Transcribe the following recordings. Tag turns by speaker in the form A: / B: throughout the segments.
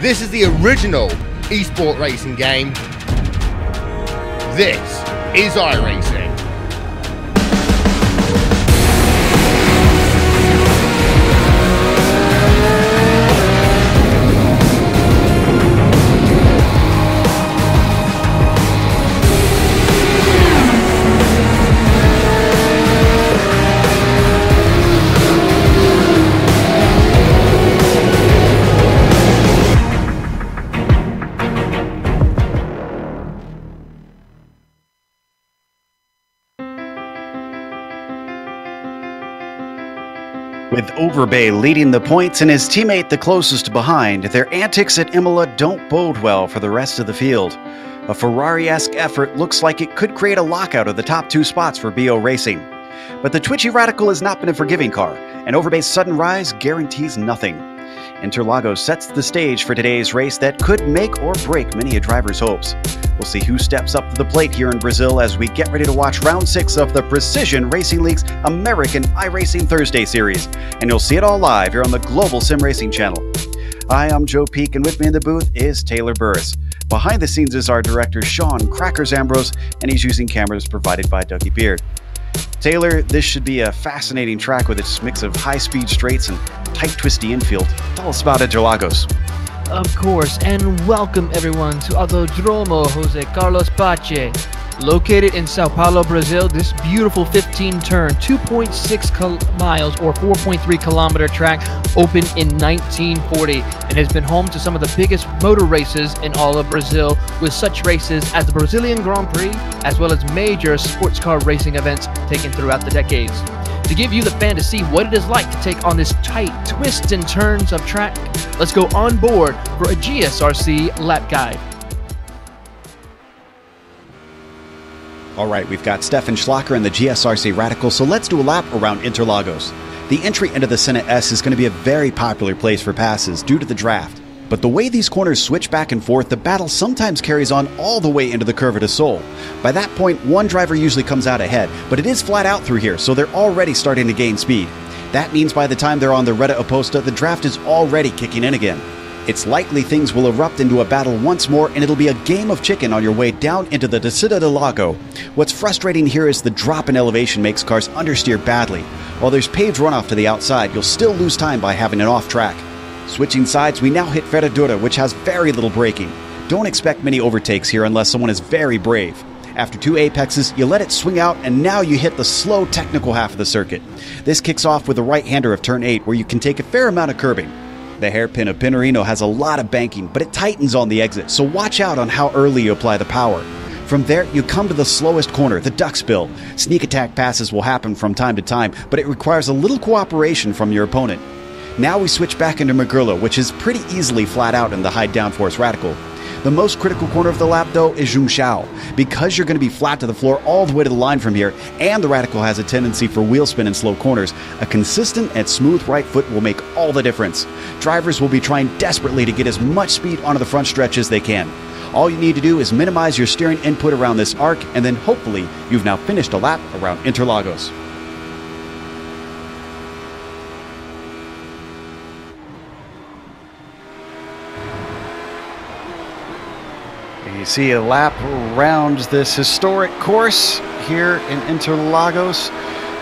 A: This is the original eSport racing game. This is iRacing.
B: With Overbay leading the points and his teammate the closest behind, their antics at Imola don't bode well for the rest of the field. A Ferrari-esque effort looks like it could create a lockout of the top two spots for BO Racing. But the twitchy Radical has not been a forgiving car, and Overbay's sudden rise guarantees nothing. Interlagos sets the stage for today's race that could make or break many a driver's hopes. We'll see who steps up to the plate here in Brazil as we get ready to watch round 6 of the Precision Racing League's American iRacing Thursday series. And you'll see it all live here on the Global SimRacing Channel. Hi, I'm Joe Peak, and with me in the booth is Taylor Burris. Behind the scenes is our director, Sean Crackers Ambrose, and he's using cameras provided by Dougie Beard. Taylor, this should be a fascinating track with its mix of high-speed straights and tight, twisty infield. Tell us about Interlagos.
C: Of course, and welcome everyone to Autodromo Jose Carlos Pache. Located in Sao Paulo, Brazil, this beautiful 15-turn, 2.6 miles or 4.3 kilometer track opened in 1940 and has been home to some of the biggest motor races in all of Brazil, with such races as the Brazilian Grand Prix, as well as major sports car racing events taken throughout the decades. To give you the fan to see what it is like to take on this tight twists and turns of track, let's go on board for a GSRC lap guide.
B: All right, we've got Stefan Schlacker and the GSRC Radical, so let's do a lap around Interlagos. The entry into the Senna S is going to be a very popular place for passes due to the draft. But the way these corners switch back and forth, the battle sometimes carries on all the way into the Curva do Sol. By that point, one driver usually comes out ahead, but it is flat out through here, so they're already starting to gain speed. That means by the time they're on the Reta Oposta, the draft is already kicking in again. It's likely things will erupt into a battle once more, and it'll be a game of chicken on your way down into the Descida do Lago. What's frustrating here is the drop in elevation makes cars understeer badly. While there's paved runoff to the outside, you'll still lose time by having an off track. Switching sides, we now hit Ferradura, which has very little braking. Don't expect many overtakes here unless someone is very brave. After 2 apexes, you let it swing out, and now you hit the slow technical half of the circuit. This kicks off with the right-hander of turn 8, where you can take a fair amount of curbing. The hairpin of Pinarino has a lot of banking, but it tightens on the exit, so watch out on how early you apply the power. From there, you come to the slowest corner, the duckspill. Sneak attack passes will happen from time to time, but it requires a little cooperation from your opponent. Now we switch back into Magurla, which is pretty easily flat out in the high downforce Radical. The most critical corner of the lap, though, is Junção. Because you're going to be flat to the floor all the way to the line from here, and the Radical has a tendency for wheel spin in slow corners, a consistent and smooth right foot will make all the difference. Drivers will be trying desperately to get as much speed onto the front stretch as they can. All you need to do is minimize your steering input around this arc, and then hopefully you've now finished a lap around Interlagos. You see a lap around this historic course here in Interlagos.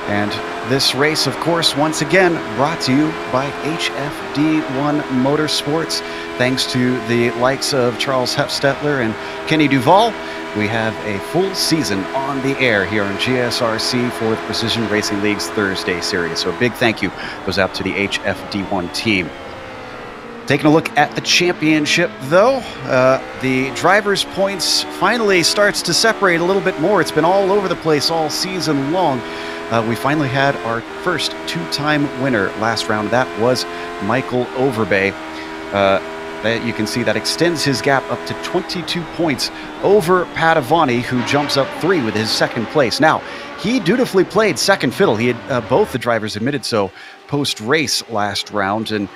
B: And this race, of course, once again, brought to you by HFD1 Motorsports. Thanks to the likes of Charles Hepstetler and Kenny Duval, we have a full season on the air here on GSRC for the Precision Racing League's Thursday series. So a big thank you goes out to the HFD1 team. Taking a look at the championship, though, the drivers' points finally starts to separate a little bit more. It's been all over the place all season long. We finally had our first two-time winner last round. That was Michael Overbay. That you can see that extends his gap up to 22 points over Padovani, who jumps up 3 with his second place. Now, he dutifully played second fiddle. He had both the drivers admitted so post-race last round, and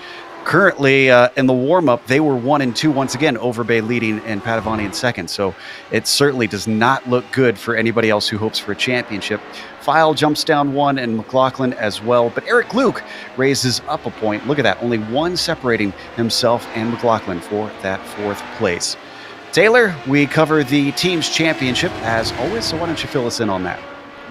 B: Currently, in the warm-up, they were 1 and 2 once again, Overbay leading and Padavani in second. So it certainly does not look good for anybody else who hopes for a championship. File jumps down 1 and McLaughlin as well. But Eric Luke raises up a point. Look at that. Only 1 separating himself and McLaughlin for that 4th place. Taylor, we cover the team's championship as always. So why don't you fill us in on that?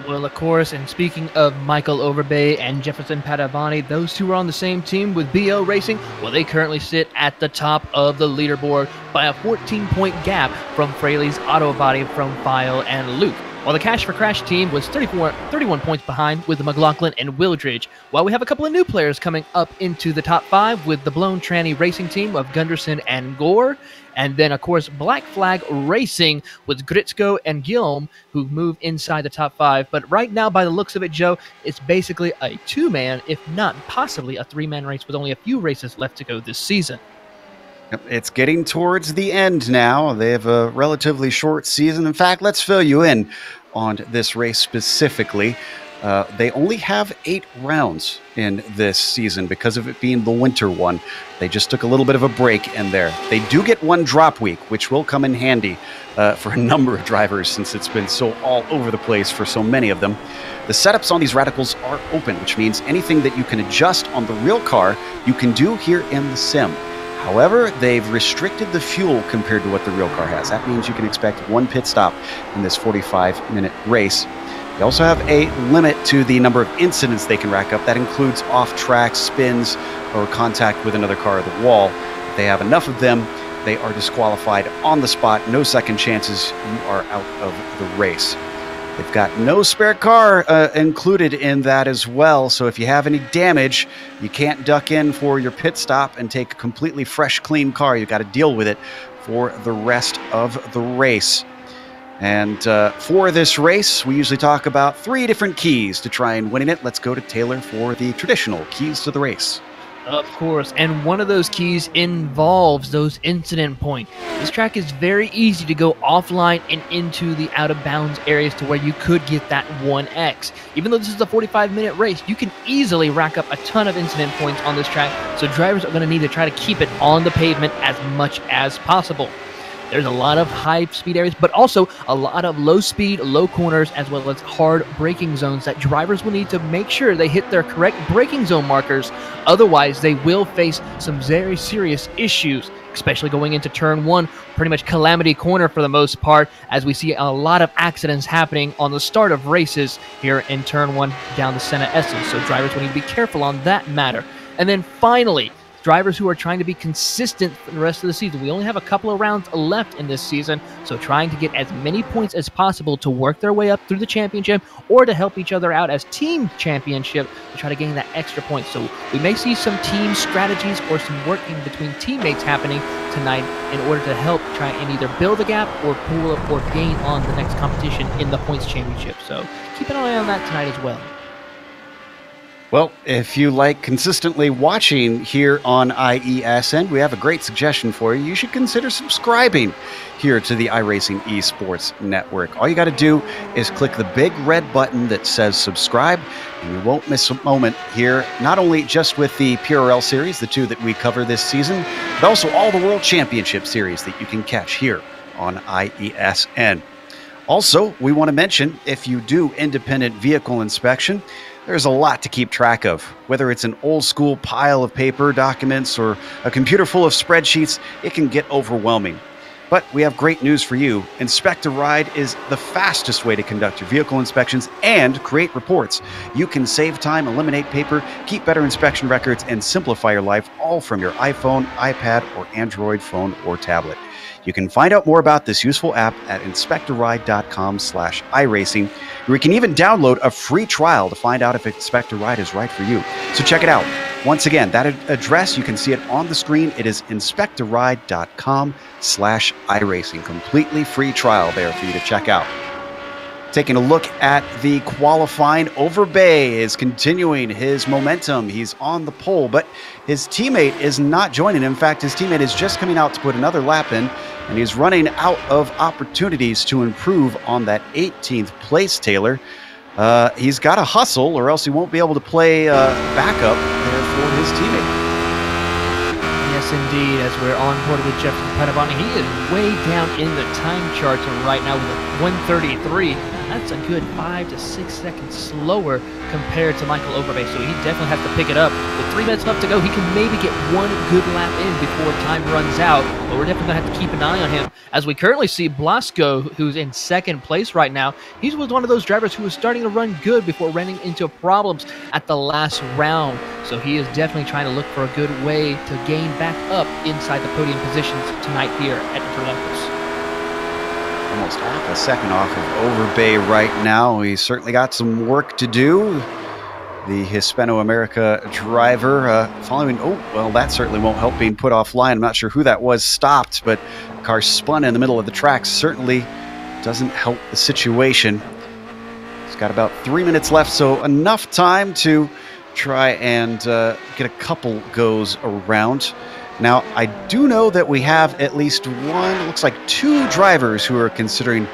C: Well, of course, and speaking of Michael Overbay and Jefferson Padavani, those two are on the same team with BO Racing. Well, they currently sit at the top of the leaderboard by a 14-point gap from Fraley's Auto Body from File and Luke. While the Cash for Crash team was 31 points behind with McLaughlin and Wildridge. While we have a couple of new players coming up into the top 5 with the Blown Tranny Racing team of Gunderson and Gore. And then, of course, Black Flag Racing with Gritzko and Guillaume, who move inside the top 5. But right now, by the looks of it, Joe, it's basically a 2-man, if not possibly a 3-man race with only a few races left to go this season.
B: It's getting towards the end now. They have a relatively short season. In fact, let's fill you in on this race specifically. They only have 8 rounds in this season because of it being the winter one. They just took a little bit of a break in there. They do get 1 drop week, which will come in handy for a number of drivers since it's been so all over the place for so many of them. The setups on these radicals are open, which means anything that you can adjust on the real car, you can do here in the sim. However, they've restricted the fuel compared to what the real car has. That means you can expect 1 pit stop in this 45-minute race. They also have a limit to the number of incidents they can rack up. That includes off-track spins or contact with another car or the wall. If they have enough of them, they are disqualified on the spot. No second chances. You are out of the race. They've got no spare car included in that as well. So if you have any damage, you can't duck in for your pit stop and take a completely fresh, clean car. You've got to deal with it for the rest of the race. And for this race, we usually talk about 3 different keys to try and winning it. Let's go to Taylor for the traditional keys to the race.
C: Of course, and one of those keys involves those incident points. This track is very easy to go offline and into the out-of-bounds areas to where you could get that 1x. Even though this is a 45-minute race, you can easily rack up a ton of incident points on this track, so drivers are going to need to try to keep it on the pavement as much as possible. There's a lot of high-speed areas, but also a lot of low-speed, low corners, as well as hard braking zones that drivers will need to make sure they hit their correct braking zone markers. Otherwise, they will face some very serious issues, especially going into Turn 1, pretty much calamity corner for the most part, as we see a lot of accidents happening on the start of races here in Turn 1 down the Senna S's. So drivers will need to be careful on that matter. And then finally, drivers who are trying to be consistent for the rest of the season. We only have a couple of rounds left in this season, so trying to get as many points as possible to work their way up through the championship or to help each other out as team championship to try to gain that extra point. So we may see some team strategies or some working between teammates happening tonight in order to help try and either build a gap or pull up or gain on the next competition in the points championship. So keep an eye on that tonight as well.
B: Well, if you like consistently watching here on IESN, we have a great suggestion for you. You should consider subscribing here to the iRacing eSports Network. All you got to do is click the big red button that says subscribe, and you won't miss a moment here, not only just with the PRL series, the 2 that we cover this season, but also all the World Championship series that you can catch here on IESN. Also, we want to mention, if you do independent vehicle inspection, there's a lot to keep track of. Whether it's an old school pile of paper documents or a computer full of spreadsheets, it can get overwhelming. But we have great news for you. Inspect a Ride is the fastest way to conduct your vehicle inspections and create reports. You can save time, eliminate paper, keep better inspection records, and simplify your life all from your iPhone, iPad, or Android phone or tablet. You can find out more about this useful app at inspectoride.com/iRacing, where you can even download a free trial to find out if Inspect a Ride is right for you. So check it out. Once again, that address, you can see it on the screen. It is inspectoride.com/iRacing. Completely free trial there for you to check out. Taking a look at the qualifying, Overbay is continuing his momentum. He's on the pole, but his teammate is not joining him. In fact, his teammate is just coming out to put another lap in, and he's running out of opportunities to improve on that 18th place, Taylor. He's got to hustle, or else he won't be able to play backup there for his teammate.
C: Yes, indeed, as we're on board with Jefferson Padovani. He is way down in the time charts right now with a 1:33. That's a good 5 to 6 seconds slower compared to Michael Overbay, so he definitely has to pick it up. With 3 minutes left to go, he can maybe get one good lap in before time runs out, but we're definitely going to have to keep an eye on him. As we currently see Blasco, who's in second place right now, he was one of those drivers who was starting to run good before running into problems at the last round. So he is definitely trying to look for a good way to gain back up inside the podium positions tonight here at Interlagos.
B: Almost half a second off of Overbay right now. He's certainly got some work to do. The Hispano-America driver following, oh, well, that certainly won't help being put offline. I'm not sure who that was stopped, but the car spun in the middle of the track. Certainly doesn't help the situation. He's got about 3 minutes left, so enough time to try and get a couple goes around. Now, I do know that we have at least one, looks like 2 drivers who are considering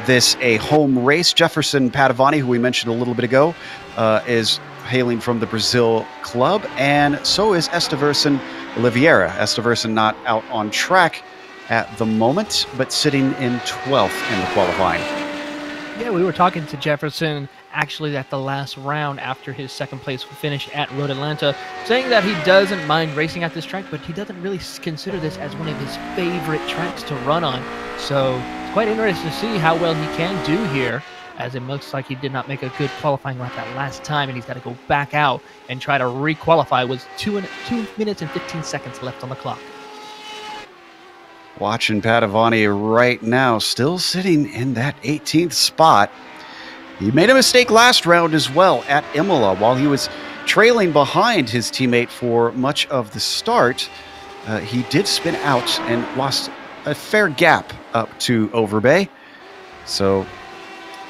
B: this a home race. Jefferson Padovani, who we mentioned a little bit ago, is hailing from the Brazil club, and so is Esteverson Oliveira. Esteverson not out on track at the moment, but sitting in 12th in the qualifying.
C: Yeah, we were talking to Jefferson actually at the last round after his second place finish at Road Atlanta, saying that he doesn't mind racing at this track, but he doesn't really consider this as one of his favorite tracks to run on. So it's quite interesting to see how well he can do here, as it looks like he did not make a good qualifying lap that last time, and he's got to go back out and try to re-qualify with 2 minutes and 15 seconds left on the clock.
B: Watching Padovani right now, still sitting in that 18th spot. He made a mistake last round as well at Imola. While he was trailing behind his teammate for much of the start, he did spin out and lost a fair gap up to Overbay. So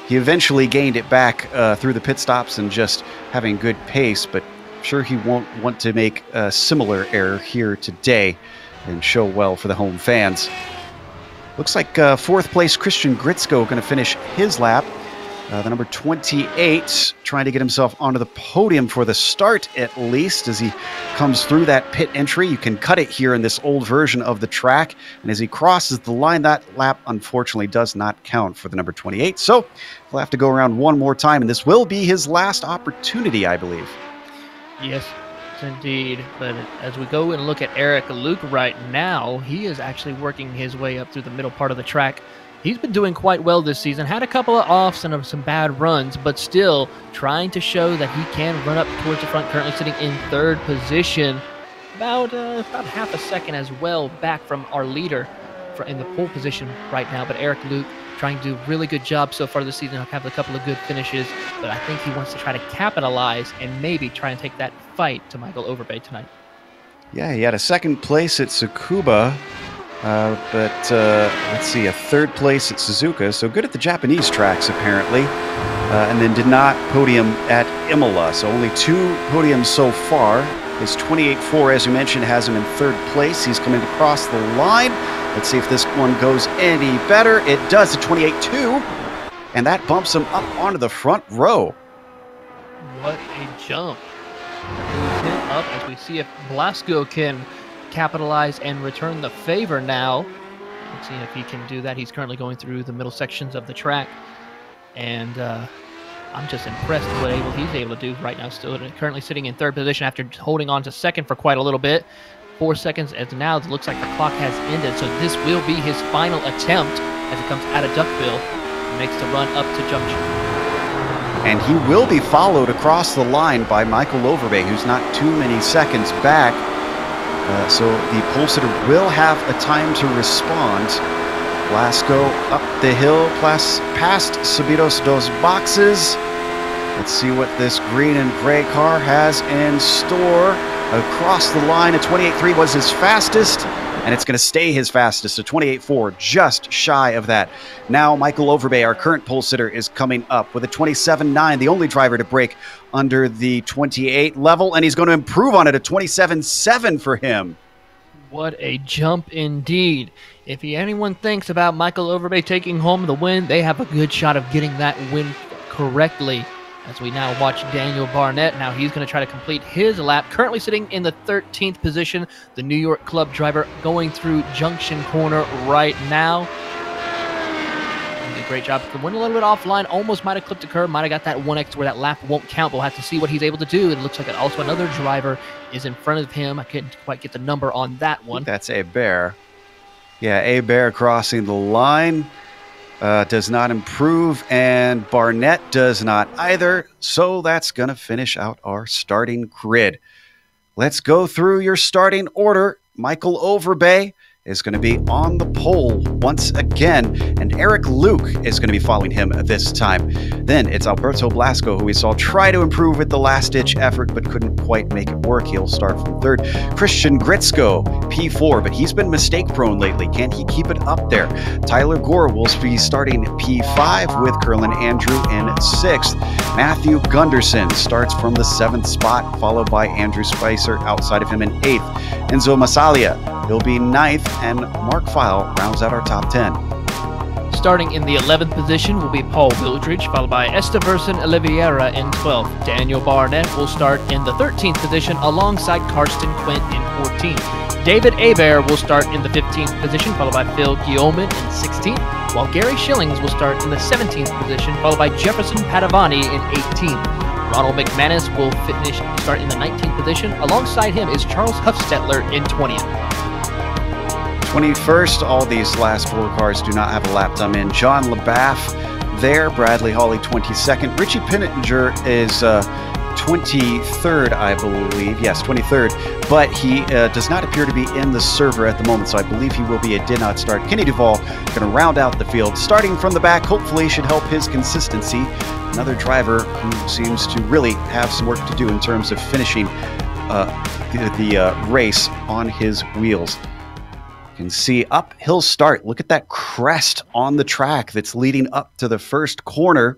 B: he eventually gained it back through the pit stops and just having good pace, but I'm sure he won't want to make a similar error here today and show well for the home fans. Looks like 4th place Christian Gritzko going to finish his lap. The number 28 trying to get himself onto the podium for the start, at least, as he comes through that pit entry. You can cut it here in this old version of the track. And as he crosses the line, that lap unfortunately does not count for the number 28. So he'll have to go around one more time, and this will be his last opportunity, I believe.
C: Yes, indeed. But as we go and look at Eric Luke right now, he is actually working his way up through the middle part of the track. He's been doing quite well this season, had a couple of offs and some bad runs, but still trying to show that he can run up towards the front, currently sitting in 3rd position, about half a second as well back from our leader in the pole position right now. But Eric Luke trying to do a really good job so far this season, have a couple of good finishes, but I think he wants to try to capitalize and maybe try and take that fight to Michael Overbay tonight.
B: Yeah, he had a 2nd place at Tsukuba. But let's see, a 3rd place at Suzuka, so good at the Japanese tracks apparently, and then did not podium at Imola, so only 2 podiums so far. His 28.4, as you mentioned, has him in 3rd place. He's coming across the line. Let's see if this one goes any better. It does, at 28.2, and that bumps him up onto the front row.
C: What a jump. Him up as we see if Blasco can capitalize and return the favor now. Let's see if he can do that. He's currently going through the middle sections of the track, and I'm just impressed with what he's able to do right now. Still currently sitting in 3rd position after holding on to 2nd for quite a little bit. 4 seconds as now it looks like the clock has ended, so this will be his final attempt as he comes out of Duckbill and makes the run up to Junction.
B: And he will be followed across the line by Michael Overbay, who's not too many seconds back. So the pole sitter will have a time to respond. Blasco up the hill, past Subidos dos Boxes. Let's see what this green and gray car has in store. Across the line, a 28.3 was his fastest, and it's going to stay his fastest, a 28.4, just shy of that. Now Michael Overbay, our current pole sitter, is coming up with a 27.9, the only driver to break under the 28 level, and he's going to improve on it, a 27.7 for him.
C: What a jump indeed. If anyone thinks about Michael Overbay taking home the win, they have a good shot of getting that win correctly. As we now watch Daniel Barnett. Now he's going to try to complete his lap. Currently sitting in the 13th position. The New York Club driver going through Junction Corner right now. Did a great job. Went a little bit offline. Almost might have clipped a curb. Might have got that 1x where that lap won't count. But we'll have to see what he's able to do. It looks like also another driver is in front of him. I couldn't quite get the number on that one.
B: That's Bear. Yeah, Bear crossing the line. Does not improve, and Barnett does not either. So that's going to finish out our starting grid. Let's go through your starting order. Michael Overbay is going to be on the pole once again, and Eric Luke is going to be following him this time. Then it's Alberto Blasco, who we saw try to improve with the last-ditch effort, but couldn't quite make it work. He'll start from third. Christian Gritzko, P4, but he's been mistake-prone lately. Can he keep it up there? Tyler Gore will be starting P5 with Curlin Andrew in sixth. Matthew Gunderson starts from the 7th spot, followed by Andrew Spicer outside of him in 8th. Enzo Masalia, he'll be 9th, and Mark File rounds out our top 10.
C: Starting in the 11th position will be Paul Wildridge, followed by Esteverson Oliveira in 12th. Daniel Barnett will start in the 13th position alongside Karsten Quint in 14th. David Hebert will start in the 15th position, followed by Phil Guillaumin in 16th, while Gary Schillings will start in the 17th position, followed by Jefferson Padavani in 18th. Ronald McManus will start in the 19th position. Alongside him is Charles Huffstetler in 20th.
B: 21st, all these last 4 cars do not have a lap time in. John LaBaff there, Bradley Hawley 22nd. Richie Pinninger is 23rd, I believe. Yes, 23rd, but he does not appear to be in the server at the moment, so I believe he will be a did not start. Kenny Duvall going to round out the field. Starting from the back, hopefully should help his consistency. Another driver who seems to really have some work to do in terms of finishing the race on his wheels. You can see uphill start. Look at that crest on the track that's leading up to the first corner.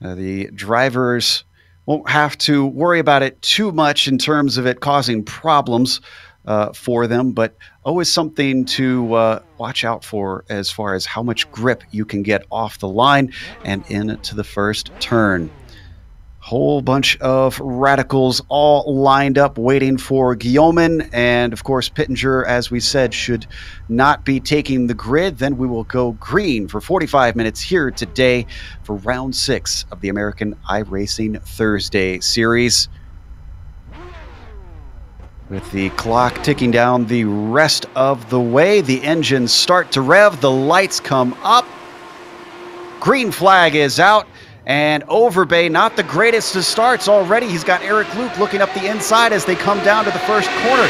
B: The drivers won't have to worry about it too much in terms of it causing problems for them, but always something to watch out for as far as how much grip you can get off the line and into the first turn. Whole bunch of radicals all lined up waiting for Guillaumin, and of course Pittenger, as we said, should not be taking the grid. Then we will go green for 45 minutes here today for round 6 of the American iRacing Thursday series. With the clock ticking down the rest of the way, the engines start to rev, the lights come up, green flag is out, and Overbay, not the greatest of starts already. He's got Eric Luke looking up the inside as they come down to the first corner.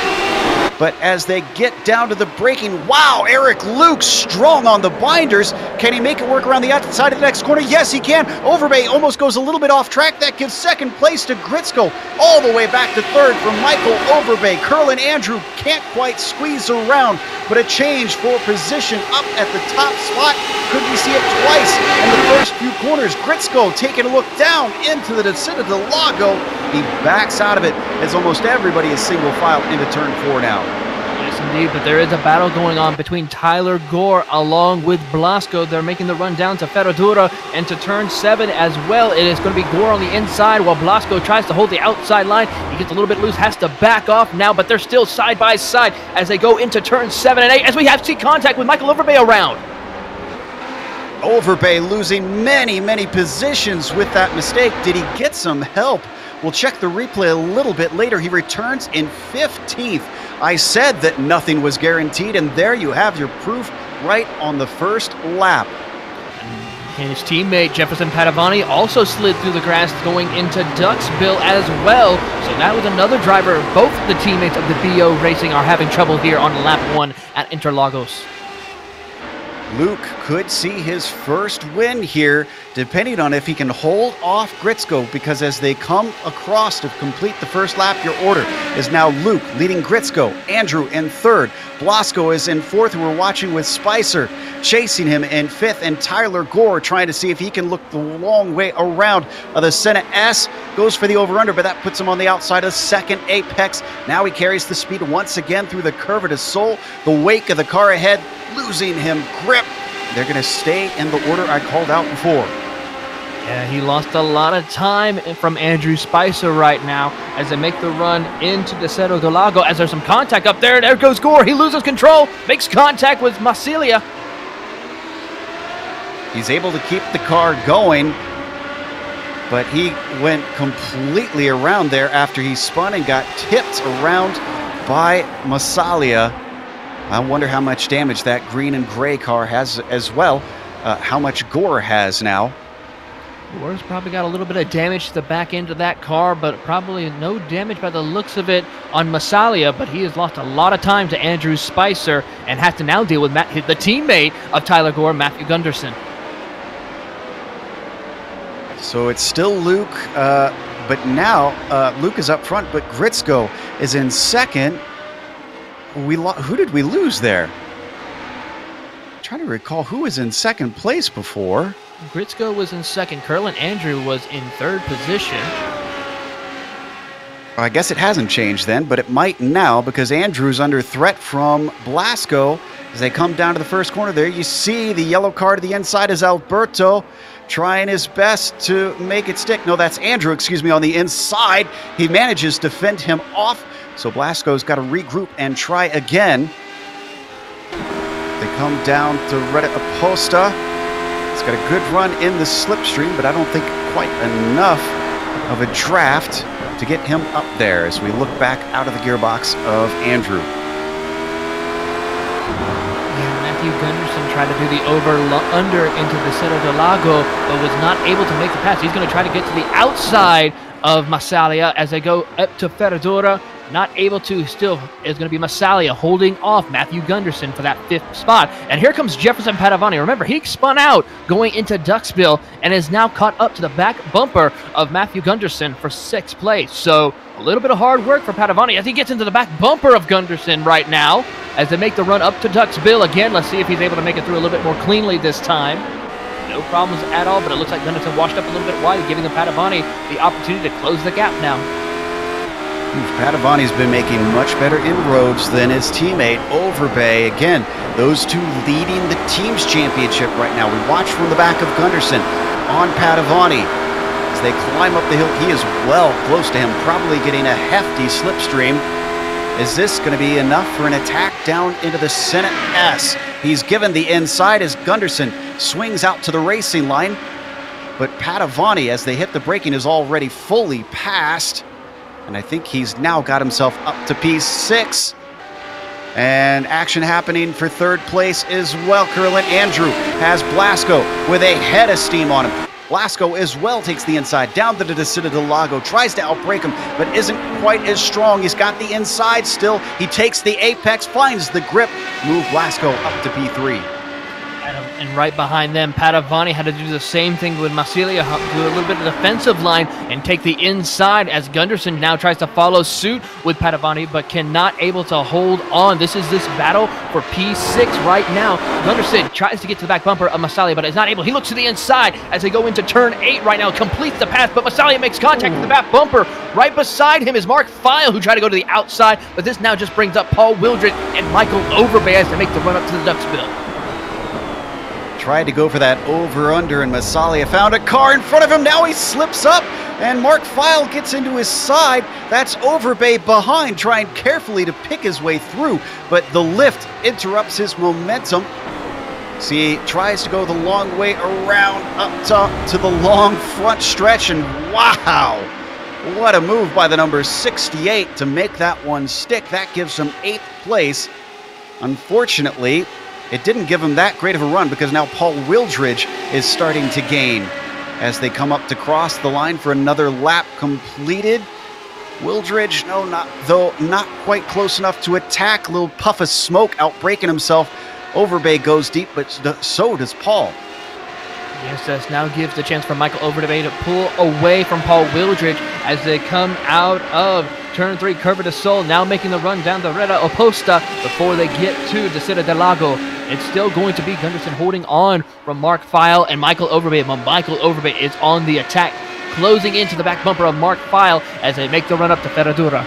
B: But as they get down to the braking, wow, Eric Luke strong on the binders. Can he make it work around the outside of the next corner? Yes, he can. Overbay almost goes a little bit off track. That gives second place to Gritzko, all the way back to third from Michael Overbay. Curlin Andrew can't quite squeeze around, but a change for position up at the top spot. Could we see it twice in the first few corners? Gritzko taking a look down into the descent of the Lago. He backs out of it as almost everybody is single file into turn 4 now.
C: Yes, indeed, but there is a battle going on between Tyler Gore along with Blasco. They're making the run down to Ferradura and to turn 7 as well. It is going to be Gore on the inside while Blasco tries to hold the outside line. He gets a little bit loose, has to back off now, but they're still side by side as they go into turn 7 and 8 as we have seen contact with Michael Overbay around.
B: Overbay losing many positions with that mistake. Did he get some help? We'll check the replay a little bit later. He returns in 15th. I said that nothing was guaranteed, and there you have your proof right on the first lap.
C: And his teammate Jefferson Padavani also slid through the grass going into Duxville as well. So that was another driver. Both the teammates of the BO Racing are having trouble here on lap 1 at Interlagos.
B: Luke could see his first win here, depending on if he can hold off Gritzko, because as they come across to complete the first lap, your order is now Luke leading Gritzko, Andrew in 3rd, Blasco is in 4th, and we're watching with Spicer chasing him in 5th, and Tyler Gore trying to see if he can look the long way around. The Senna S goes for the over-under, but that puts him on the outside of 2nd apex. Now he carries the speed once again through the curve at his soul. The wake of the car ahead, losing him grip. They're going to stay in the order I called out before.
C: Yeah, he lost a lot of time from Andrew Spicer right now as they make the run into the Cerro del Lago. As there's some contact up there, there goes Gore. He loses control, makes contact with Massilia.
B: He's able to keep the car going, but he went completely around there after he spun and got tipped around by Massilia. I wonder how much damage that green and gray car has as well. How much Gore has now.
C: Gore's probably got a little bit of damage to the back end of that car, but probably no damage by the looks of it on Massilia. But he has lost a lot of time to Andrew Spicer and has to now deal with the teammate of Tyler Gore, Matthew Gunderson.
B: So it's still Luke, but now Luke is up front, but Gritzko is in second. Who did we lose there? I'm trying to recall who was in second place before.
C: Gritzko was in second. Curlin Andrew was in third position.
B: I guess it hasn't changed then, but it might now because Andrew's under threat from Blasco. As they come down to the first corner there, you see the yellow car to the inside is Alberto trying his best to make it stick. No, that's Andrew, excuse me, on the inside. He manages to fend him off, so Blasco's got to regroup and try again. They come down to Retta Aposta. It's got a good run in the slipstream, but I don't think quite enough of a draft to get him up there as we look back out of the gearbox of Andrew.
C: Yeah, Matthew Gunderson tried to do the over-under into the Cerro del Lago, but was not able to make the pass. He's going to try to get to the outside of Massilia as they go up to Ferradura. Not able to, still is going to be Massilia holding off Matthew Gunderson for that 5th spot. And here comes Jefferson Padovani. Remember, he spun out going into Duxville and is now caught up to the back bumper of Matthew Gunderson for 6th place. So a little bit of hard work for Padovani as he gets into the back bumper of Gunderson right now as they make the run up to Duxville. Again, let's see if he's able to make it through a little bit more cleanly this time. No problems at all, but it looks like Gunderson washed up a little bit wide, giving the Padovani the opportunity to close the gap now.
B: Padovani's been making much better inroads than his teammate Overbay. Again, those two leading the team's championship right now. We watch from the back of Gunderson on Padovani as they climb up the hill. He is well close to him, probably getting a hefty slipstream. Is this going to be enough for an attack down into the Senate S? He's given the inside as Gunderson swings out to the racing line, but Padovani, as they hit the braking, is already fully passed. And I think he's now got himself up to P6. And action happening for 3rd place as well. Curlin Andrew has Blasco with a head of steam on him. Blasco as well takes the inside down to the Cerro del Lago, tries to outbrake him, but isn't quite as strong. He's got the inside still. He takes the apex, finds the grip, move Blasco up to P3.
C: And right behind them, Padovani had to do the same thing with Massilia, do a little bit of defensive line and take the inside as Gunderson now tries to follow suit with Padovani, but cannot able to hold on. This is this battle for P6 right now. Gunderson tries to get to the back bumper of Massilia, but is not able. He looks to the inside as they go into turn 8 right now, completes the pass, but Massilia makes contact with the back bumper. Right beside him is Mark File, who tried to go to the outside, but this now just brings up Paul Wildred and Michael Overbay as they make the run up to the Duxville.
B: Tried to go for that over-under, and Massilia found a car in front of him. Now he slips up, and Mark File gets into his side. That's Overbay behind, trying carefully to pick his way through, but the lift interrupts his momentum. See, he tries to go the long way around up top to the long front stretch, and wow! What a move by the number 68 to make that one stick. That gives him 8th place. Unfortunately, it didn't give him that great of a run because now Paul Wildridge is starting to gain as they come up to cross the line for another lap completed. Wildridge, not quite close enough to attack. Little puff of smoke outbreaking himself. Overbay goes deep, but so does Paul.
C: Yes, this now gives the chance for Michael Overbay to pull away from Paul Wildridge as they come out of turn 3, Curva de Sol, now making the run down the Retta Oposta before they get to the Cerro del Lago. It's still going to be Gunderson holding on from Mark File and Michael Overbay, but Michael Overbay is on the attack, closing into the back bumper of Mark File as they make the run up to Ferradura.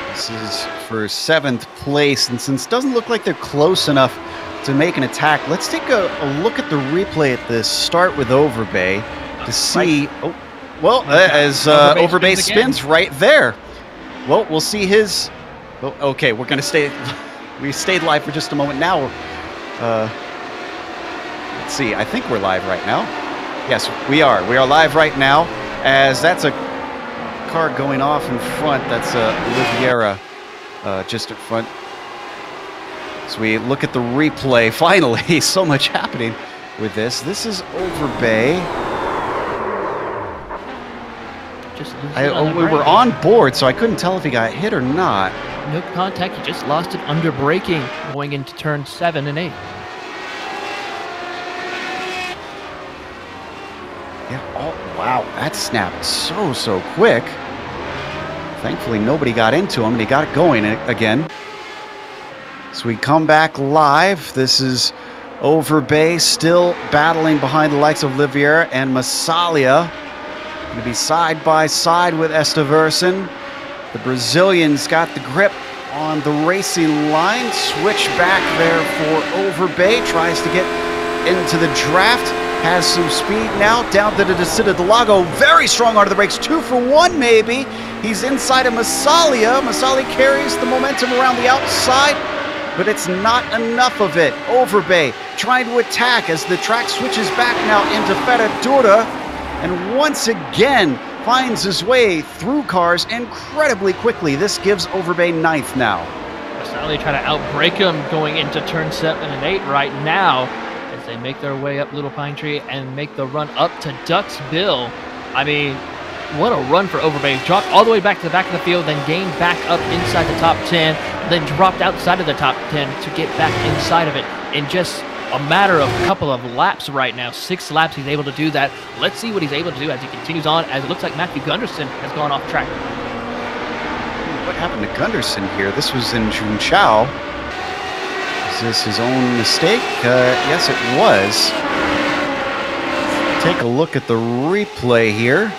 B: This is for 7th place, and since it doesn't look like they're close enough to make an attack. Let's take a look at the replay at this start with Overbay to see. Oh, well, as Overbay spins right there. Well, we'll see his. Oh, okay, we're going to stay. We stayed live for just a moment now. Let's see. I think we're live right now. Yes, we are. We are live right now, as that's a car going off in front. That's Oliveira just in front. So we look at the replay. Finally, so much happening with this. This is Overbay. We were on board, so I couldn't tell if he got hit or not.
C: No contact. He just lost it under braking going into turn 7 and 8.
B: Yeah. Oh, wow. That snapped so quick. Thankfully, nobody got into him, and he got it going again. So we come back live. This is Overbay still battling behind the likes of Oliveira and Massalia. Going to be side by side with Esteverson. The Brazilian's got the grip on the racing line. Switch back there for Overbay. Tries to get into the draft. Has some speed now. Down to the Interlagos. Very strong onto the brakes. 2 for 1 maybe. He's inside of Massalia. Massalia carries the momentum around the outside, but it's not enough of it. Overbay trying to attack as the track switches back now into Ferradura, and once again finds his way through cars incredibly quickly. This gives Overbay 9th now.
C: Massalia try to outbrake him going into turn 7 and 8 right now as they make their way up Little Pine Tree and make the run up to Duck's Bill. I mean, what a run for Overbay. Dropped all the way back to the back of the field, then gained back up inside the top 10, then dropped outside of the top 10 to get back inside of it in just a matter of a couple of laps right now. 6 laps he's able to do that. Let's see what he's able to do as he continues on, as it looks like Matthew Gunderson has gone off track.
B: What happened to Gunderson here? This was in Junchao. Is this his own mistake? Yes, it was. Take a look at the replay here.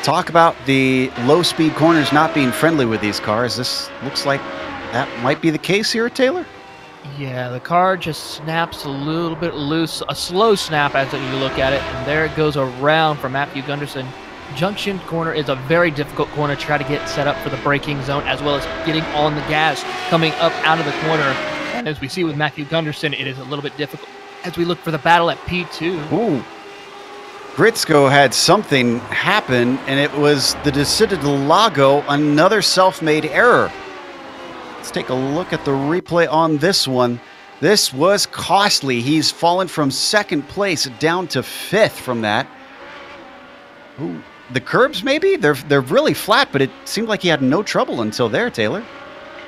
B: Talk about the low-speed corners not being friendly with these cars. This looks like that might be the case here, Taylor.
C: Yeah, the car just snaps a little bit loose, a slow snap as you look at it, and there it goes around for Matthew Gunderson. Junction corner is a very difficult corner to try to get set up for the braking zone, as well as getting on the gas coming up out of the corner. And as we see with Matthew Gunderson, it is a little bit difficult as we look for the battle at P2.
B: Ooh. Gritzko had something happen, and it was the Interlagos, another self-made error. Let's take a look at the replay on this one. This was costly. He's fallen from 2nd place down to 5th from that. Ooh, the curbs maybe? They're really flat, but it seemed like he had no trouble until there, Taylor.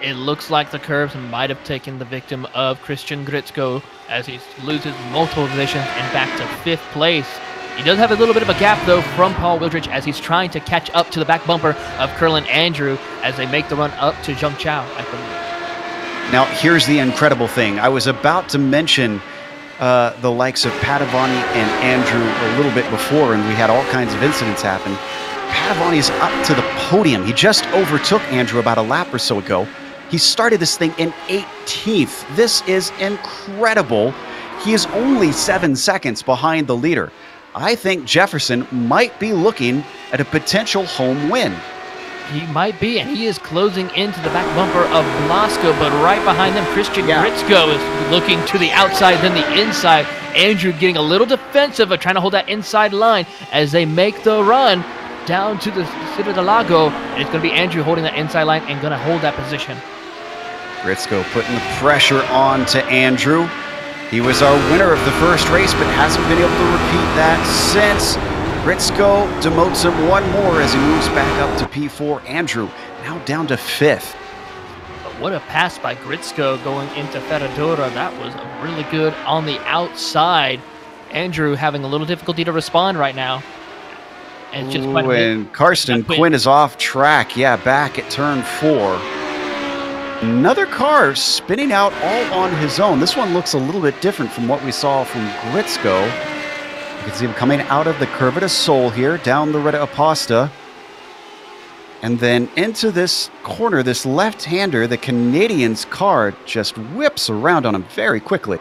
C: It looks like the curbs might have taken the victim of Christian Gritzko as he loses multiple positions and back to 5th place. He does have a little bit of a gap, though, from Paul Wildridge as he's trying to catch up to the back bumper of Curlin Andrew as they make the run up to Zheng Chao, I believe.
B: Now, here's the incredible thing. I was about to mention the likes of Padavani and Andrew a little bit before, and we had all kinds of incidents happen. Padavani's up to the podium. He just overtook Andrew about a lap or so ago. He started this thing in 18th. This is incredible. He is only 7 seconds behind the leader. I think Jefferson might be looking at a potential home win.
C: He might be, and he is closing into the back bumper of Blasco, but right behind them, Christian Gritzko is looking to the outside, then the inside. Andrew getting a little defensive of trying to hold that inside line as they make the run down to the Interlagos. It's going to be Andrew holding that inside line and going to hold that position.
B: Gritzko putting the pressure on to Andrew. He was our winner of the first race, but hasn't been able to repeat that since. Gritzko demotes him one more as he moves back up to P4. Andrew now down to 5th.
C: But what a pass by Gritzko going into Ferradura. That was really good on the outside. Andrew having a little difficulty to respond right now. And it's just
B: and Karsten Quinn is off track. Yeah, back at turn 4. Another car spinning out all on his own. This one looks a little bit different from what we saw from Gritzko. You can see him coming out of the Curva de Sol here, down the Reta Aposta. And then into this corner, this left-hander, the Canadian's car just whips around on him very quickly.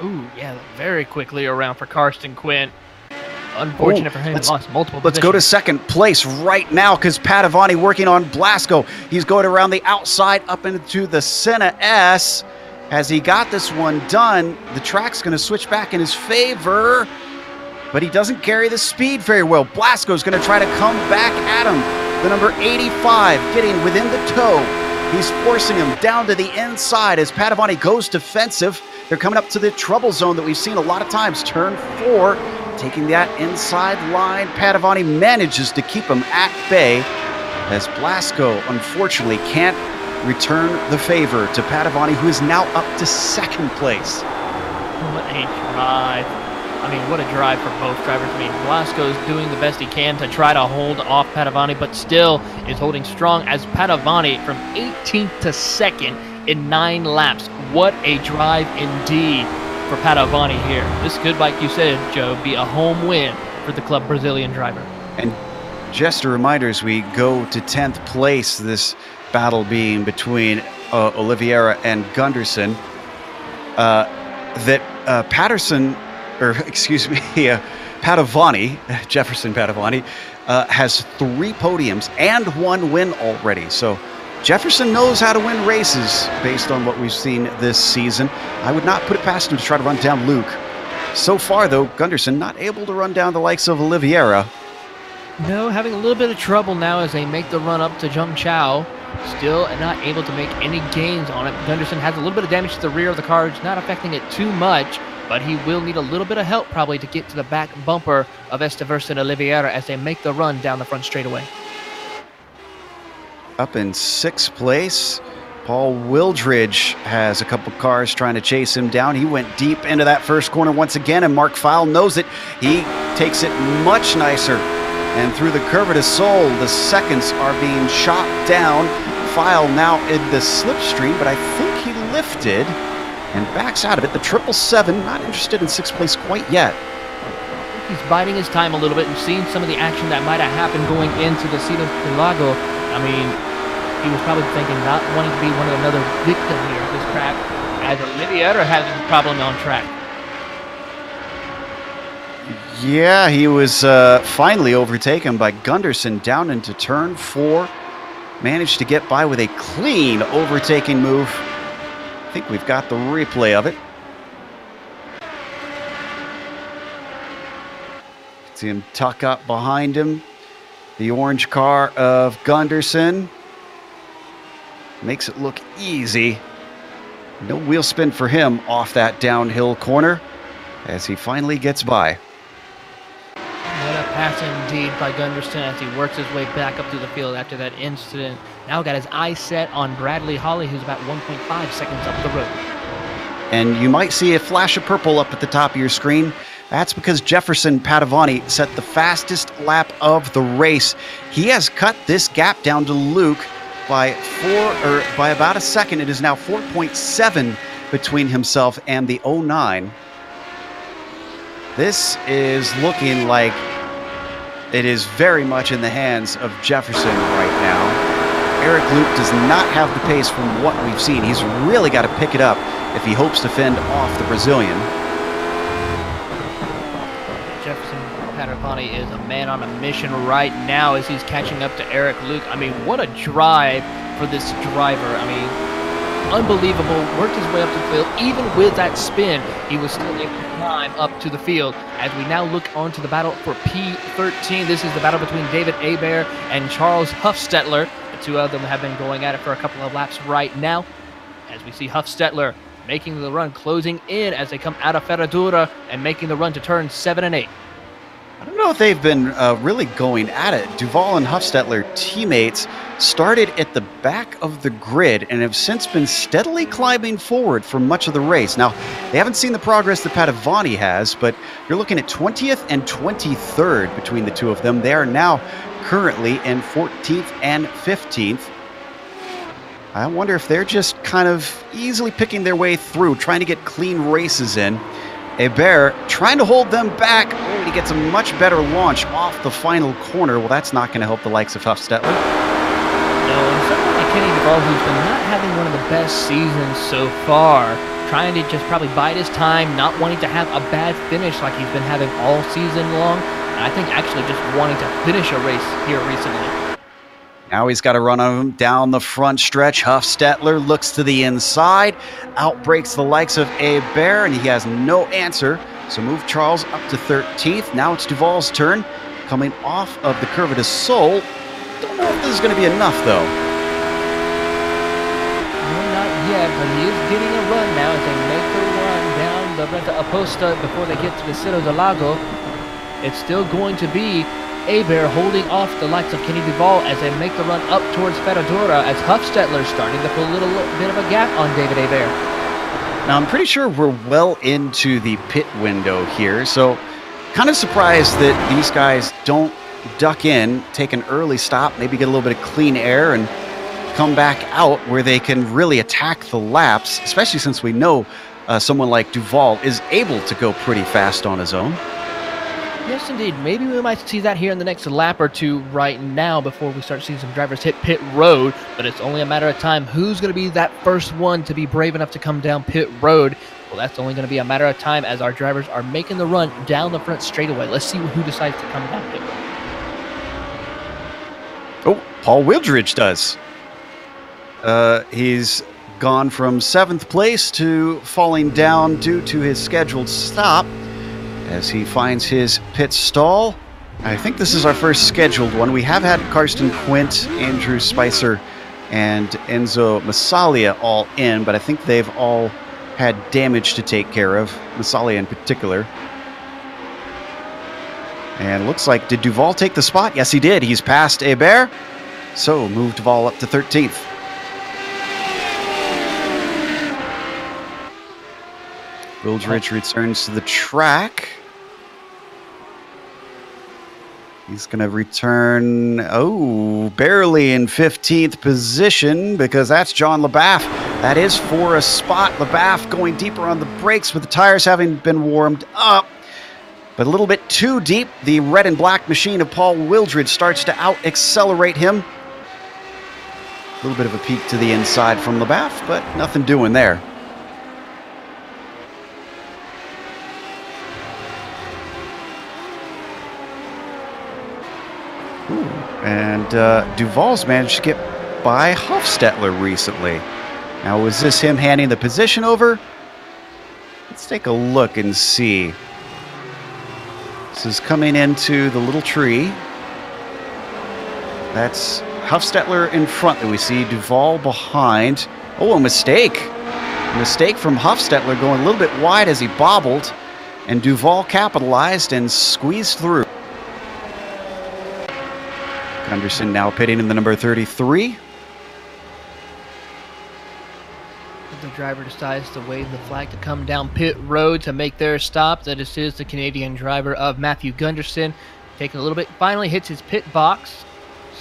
C: Ooh, yeah, very quickly around for Karsten Quint. Unfortunate for him, he lost multiple
B: Let's go to second place right now because Padovani working on Blasco. He's going around the outside up into the Senna S. As he got this one done, the track's going to switch back in his favor, but he doesn't carry the speed very well. Blasco's going to try to come back at him. The number 85 getting within the toe. He's forcing him down to the inside as Padovani goes defensive. They're coming up to the trouble zone that we've seen a lot of times. Turn 4, taking that inside line. Padovani manages to keep him at bay as Blasco unfortunately can't return the favor to Padovani, who is now up to second place.
C: What a drive. I mean, what a drive for both drivers. I mean, Blasco's doing the best he can to try to hold off Padovani, but still is holding strong as Padovani from 18th to 2nd in 9 laps. What a drive indeed for Padovani here. This could, like you said, Joe, be a home win for the club Brazilian driver.
B: And just a reminder as we go to 10th place, this battle being between Oliveira and Gunderson, that Patterson, or excuse me, Padovani, Jefferson Padovani, has 3 podiums and 1 win already. So Jefferson knows how to win races based on what we've seen this season. I would not put it past him to try to run down Luke. So far, though, Gunderson not able to run down the likes of Oliveira.
C: No, having a little bit of trouble now as they make the run up to Jung Chao. Still not able to make any gains on it. Gunderson has a little bit of damage to the rear of the car. It's not affecting it too much, but he will need a little bit of help probably to get to the back bumper of Esteverson and Oliveira as they make the run down the front straightaway.
B: Up in 6th place, Paul Wildridge has a couple cars trying to chase him down. He went deep into that first corner once again, and Mark Fowle knows it. He takes it much nicer. And through the Curva de Sol, the seconds are being shot down. Fowle now in the slipstream, but I think he lifted and backs out of it. The 777, not interested in 6th place quite yet.
C: He's biding his time a little bit and seeing some of the action that might have happened going into the Interlagos. I mean, he was probably thinking not wanting to be another victim here of this track, as Oliveira has a problem on track.
B: Yeah, he was finally overtaken by Gunderson down into turn 4. Managed to get by with a clean overtaking move. I think we've got the replay of it. See him tuck up behind him. The orange car of Gunderson makes it look easy. No wheel spin for him off that downhill corner as he finally gets by.
C: What a pass indeed by Gunderson as he works his way back up to the field after that incident. Now got his eyes set on Bradley Holly, who's about 1.5 seconds up the road.
B: And you might see a flash of purple up at the top of your screen. That's because Jefferson Padovani set the fastest lap of the race. He has cut this gap down to Luke by about a second. It is now 4.7 between himself and the 09. This is looking like it is very much in the hands of Jefferson right now. Eric Luke does not have the pace from what we've seen. He's really got to pick it up if he hopes to fend off the Brazilian.
C: Jefferson Padovani is a man on a mission right now as he's catching up to Eric Luke. I mean, what a drive for this driver. I mean, unbelievable. Worked his way up to the field. Even with that spin, he was still able to climb up to the field. As we now look onto the battle for P13, this is the battle between David Hebert and Charles Huffstetler. The two of them have been going at it for a couple of laps right now. As we see Huffstetler making the run, closing in as they come out of Ferradura and making the run to turn 7 and 8.
B: I don't know if they've been really going at it. Duval and Huffstetler, teammates, started at the back of the grid and have since been steadily climbing forward for much of the race. Now, they haven't seen the progress that Padovani has, but you're looking at 20th and 23rd between the two of them. They are now currently in 14th and 15th. I wonder if they're just kind of easily picking their way through, trying to get clean races in. Hebert trying to hold them back. Oh, he gets a much better launch off the final corner. Well, that's not going to help the likes of Huffstetler.
C: No, and someone like Kenny Duvall, who's been not having one of the best seasons so far, trying to just probably bide his time, not wanting to have a bad finish like he's been having all season long, and I think actually just wanting to finish a race here recently.
B: Now he's got to run on him down the front stretch. Huffstetler looks to the inside, outbreaks the likes of Bear, and he has no answer. So move Charles up to 13th. Now it's Duvall's turn, coming off of the Curve de Sol. Don't know if this is going to be enough, though.
C: No, not yet, but he is getting a run now as they make the run down the Renta Aposta before they get to the Cerro del Lago. It's still going to be Bear holding off the likes of Kenny Duvall as they make the run up towards Ferradura, as Huffstetler starting to put a little bit of a gap on David Bear.
B: Now, I'm pretty sure we're well into the pit window here, so kind of surprised that these guys don't duck in, take an early stop, maybe get a little bit of clean air, and come back out where they can really attack the laps, especially since we know someone like Duvall is able to go pretty fast on his own.
C: Yes, indeed. Maybe we might see that here in the next lap or two right now before we start seeing some drivers hit pit road, but it's only a matter of time. Who's going to be that first one to be brave enough to come down pit road? Well, that's only going to be a matter of time as our drivers are making the run down the front straightaway. Let's see who decides to come down pit road.
B: Oh, Paul Wildridge does. He's gone from 7th place to falling down due to his scheduled stop as he finds his pit stall. I think this is our first scheduled one. We have had Karsten Quint, Andrew Spicer, and Enzo Massalia all in, but I think they've all had damage to take care of, Massalia in particular. And it looks like, did Duvall take the spot? Yes, he did. He's passed Hebert, so moved Duvall up to 13th. Wildridge returns to the track. He's going to return, barely in 15th position because that's John LeBaff. That is for a spot. LeBaff going deeper on the brakes with the tires having been warmed up. But a little bit too deep. The red and black machine of Paul Wildridge starts to out-accelerate him. A little bit of a peek to the inside from LeBaff, but nothing doing there. And Duvall's managed to get by Huffstetler recently. Now, was this him handing the position over? Let's take a look and see. This is coming into the little tree. That's Huffstetler in front that we see, Duvall behind. Oh, a mistake. A mistake from Huffstetler going a little bit wide as he bobbled, and Duvall capitalized and squeezed through. Gunderson now pitting in the number 33.
C: The driver decides to wave the flag to come down pit road to make their stop. That is the Canadian driver of Matthew Gunderson. Taking a little bit, finally hits his pit box.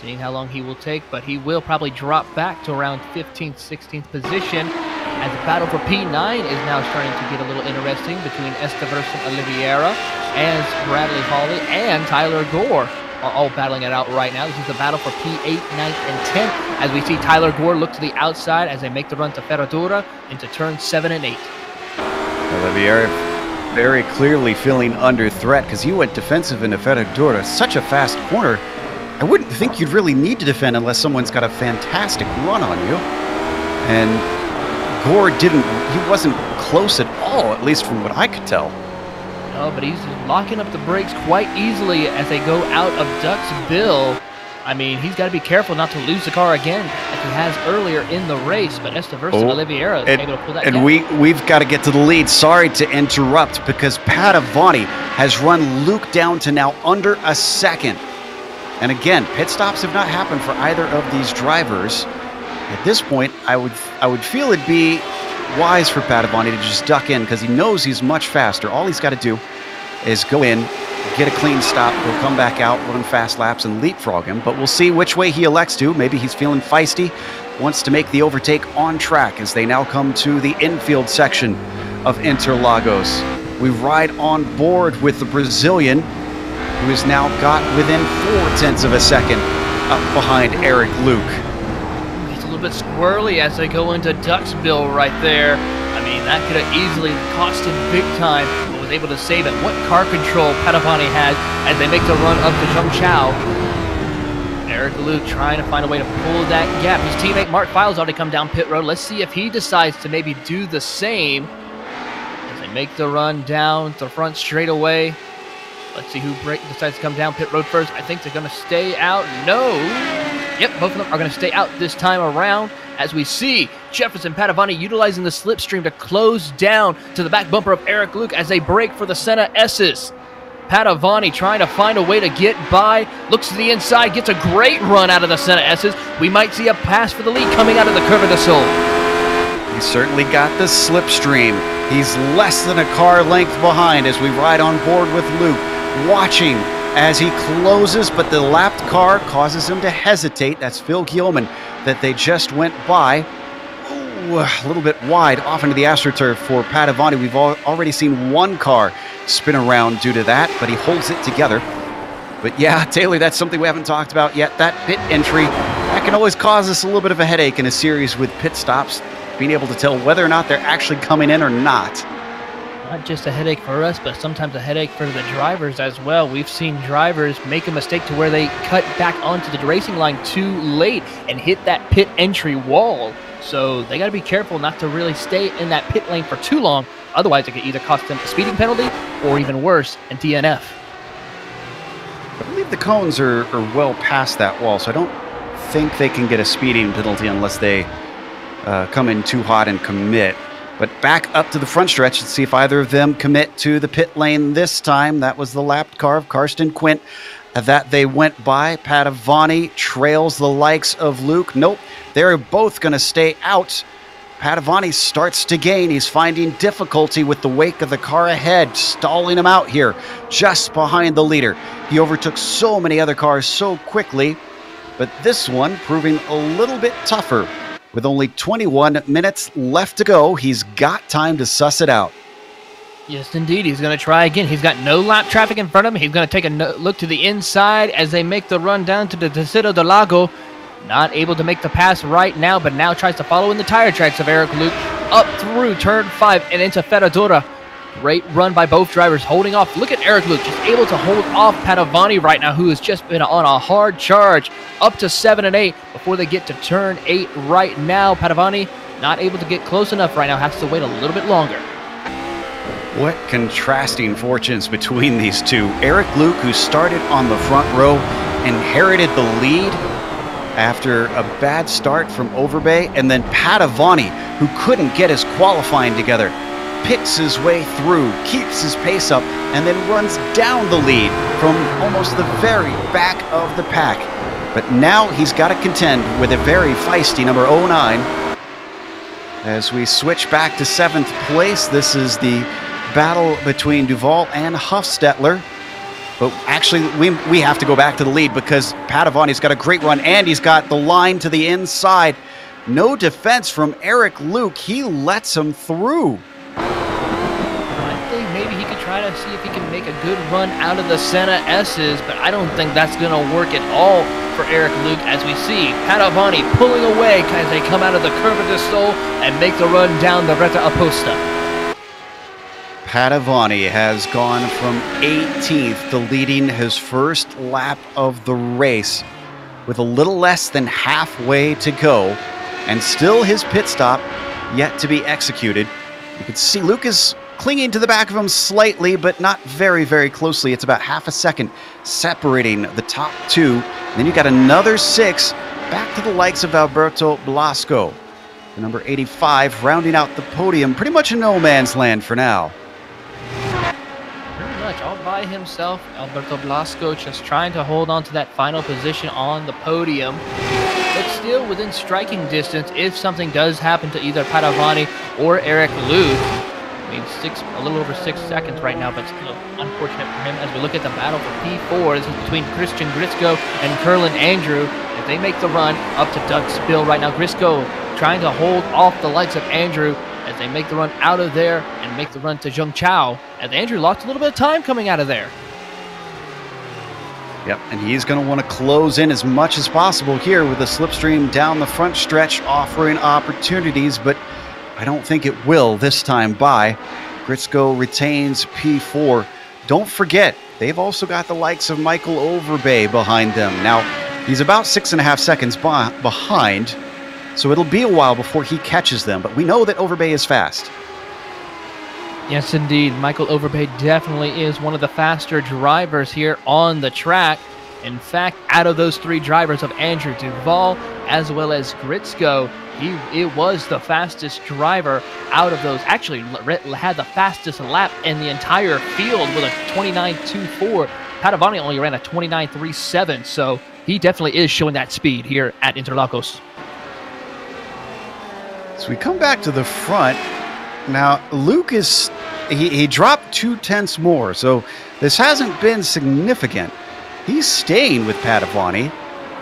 C: Seeing how long he will take, but he will probably drop back to around 15th, 16th position as the battle for P9 is now starting to get a little interesting between Esteverson Oliveira and Bradley Hawley and Tyler Gore. Are all battling it out right now. This is the battle for P8, 9th, and 10th as we see Tyler Gore look to the outside as they make the run to Ferradura into turns 7 and 8.
B: Oliveira very clearly feeling under threat because he went defensive into Ferradura. Such a fast corner. I wouldn't think you'd really need to defend unless someone's got a fantastic run on you. And Gore he wasn't close at all, at least from what I could tell.
C: No, but he's locking up the brakes quite easily as they go out of Duck's Bill. I mean, he's got to be careful not to lose the car again as he has earlier in the race, but Esteverson Oliveira is able to pull that down.
B: And we've got to get to the lead. Sorry to interrupt because Padavani has run Luke down to now under a second. And again, pit stops have not happened for either of these drivers. At this point, I would feel it'd be wise for Padavani to just duck in because he knows he's much faster. All he's got to do is go in, get a clean stop, he'll come back out, run fast laps, and leapfrog him. But we'll see which way he elects to. Maybe he's feeling feisty, wants to make the overtake on track as they now come to the infield section of Interlagos. We ride on board with the Brazilian who has now got within 0.4 of a second up behind Eric Luke.
C: It's a little bit squirrely as they go into Ducksville right there. I mean, that could have easily cost him big time, but was able to save it. What car control Padovani had as they make the run up to Zhengzhou. Eric Luke trying to find a way to pull that gap. His teammate Mark Files already come down pit road. Let's see if he decides to maybe do the same as they make the run down the front straightaway. Let's see who decides to come down pit road first. I think they're going to stay out. No. Yep, both of them are going to stay out this time around as we see Jefferson Padovani utilizing the slipstream to close down to the back bumper of Eric Luke as they break for the Senna S's. Padovani trying to find a way to get by, looks to the inside, gets a great run out of the Senna S's. We might see a pass for the lead coming out of the Curva de Sol.
B: He's certainly got the slipstream. He's less than a car length behind as we ride on board with Luke, watching as he closes, but the lapped car causes him to hesitate. That's Phil Gilman that they just went by. Ooh, a little bit wide off into the AstroTurf for Padovani. We've already seen one car spin around due to that, but he holds it together. But yeah, Taylor, that's something we haven't talked about yet. That pit entry, that can always cause us a little bit of a headache in a series with pit stops, being able to tell whether or not they're actually coming in or not.
C: Not just a headache for us, but sometimes a headache for the drivers as well. We've seen drivers make a mistake to where they cut back onto the racing line too late and hit that pit entry wall. So they got to be careful not to really stay in that pit lane for too long. Otherwise, it could either cost them a speeding penalty or even worse, a DNF.
B: I believe the cones are well past that wall, so I don't think they can get a speeding penalty unless they come in too hot and commit. But back up to the front stretch and see if either of them commit to the pit lane this time. That was the lapped car of Karsten Quint that they went by. Padovani trails the likes of Luke. Nope, they're both going to stay out. Padovani starts to gain. He's finding difficulty with the wake of the car ahead, stalling him out here just behind the leader. He overtook so many other cars so quickly, but this one proving a little bit tougher. With only 21 minutes left to go, he's got time to suss it out.
C: Yes, indeed. He's going to try again. He's got no lap traffic in front of him. He's going to take a look to the inside as they make the run down to the Tercero del Lago. Not able to make the pass right now, but now tries to follow in the tire tracks of Eric Luke up through turn 5 and into Ferradura. Great run by both drivers, holding off. Look at Eric Luke, just able to hold off Padovani right now, who has just been on a hard charge up to 7 and 8 before they get to turn 8 right now. Padovani not able to get close enough right now, has to wait a little bit longer.
B: What contrasting fortunes between these two. Eric Luke, who started on the front row, inherited the lead after a bad start from Overbay, and then Padovani, who couldn't get his qualifying together, picks his way through, keeps his pace up, and then runs down the lead from almost the very back of the pack. But now he's got to contend with a very feisty number 09. As we switch back to 7th place, this is the battle between Duval and Huffstetler. But actually, we have to go back to the lead because Padovani's got a great run, and he's got the line to the inside. No defense from Eric Luke. He lets him through.
C: I think maybe he could try to see if he can make a good run out of the Senna S's, but I don't think that's going to work at all for Eric Luke, as we see Padovani pulling away as they come out of the Curva de Sol and make the run down the Reta Aposta.
B: Padovani has gone from 18th to leading his first lap of the race with a little less than halfway to go, and still his pit stop yet to be executed. You can see Luke is clinging to the back of him slightly, but not very, very closely. It's about half a second separating the top two. And then you got another 6 back to the likes of Alberto Blasco, the number 85, rounding out the podium. Pretty much in no man's land for now.
C: All by himself, Alberto Blasco just trying to hold on to that final position on the podium, but still within striking distance if something does happen to either Padovani or Eric Luke. I mean, a little over 6 seconds right now, but still unfortunate for him as we look at the battle for P4. This is between Christian Grisco and Curlin Andrew as they make the run up to Ducksville right now. Grisco trying to hold off the likes of Andrew as they make the run out of there and make the run to Zhengzhou, as Andrew lost a little bit of time coming out of there.
B: Yep, and he's going to want to close in as much as possible here with the slipstream down the front stretch, offering opportunities, but I don't think it will this time by. Gritsko retains P4. Don't forget, they've also got the likes of Michael Overbay behind them. Now, he's about 6.5 seconds behind, so it'll be a while before he catches them, but we know that Overbay is fast.
C: Yes, indeed. Michael Overbay definitely is one of the faster drivers here on the track. In fact, out of those 3 drivers of Andrew Duval as well as Gritsko, it was the fastest driver out of those. Actually, had the fastest lap in the entire field with a 29.24. Padovani only ran a 29.37, so he definitely is showing that speed here at Interlagos.
B: So we come back to the front. Now, Luke he dropped 0.2 more, so this hasn't been significant. He's staying with Padovani,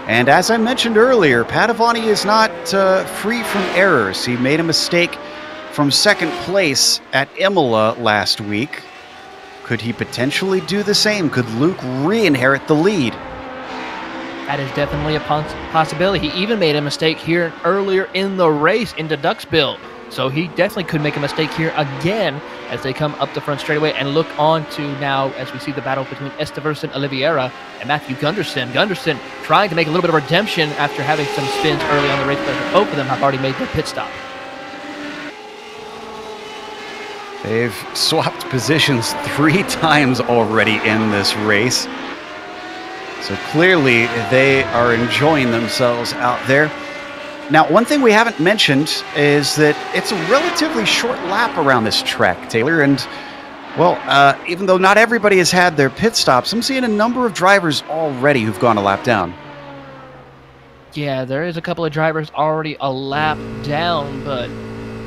B: and as I mentioned earlier, Padovani is not free from errors. He made a mistake from second place at Imola last week. Could he potentially do the same? Could Luke re-inherit the lead?
C: That is definitely a possibility. He even made a mistake here earlier in the race into Duxville. So he definitely could make a mistake here again as they come up the front straightaway and look on to now as we see the battle between Esteverson Oliveira and Matthew Gunderson. Gunderson trying to make a little bit of redemption after having some spins early on the race, but both of them have already made their pit stop.
B: They've swapped positions 3 times already in this race. So clearly they are enjoying themselves out there. Now, one thing we haven't mentioned is that it's a relatively short lap around this track, Taylor. And, well, even though not everybody has had their pit stops, I'm seeing a number of drivers already who've gone a lap down.
C: Yeah, there is a couple of drivers already a lap down, but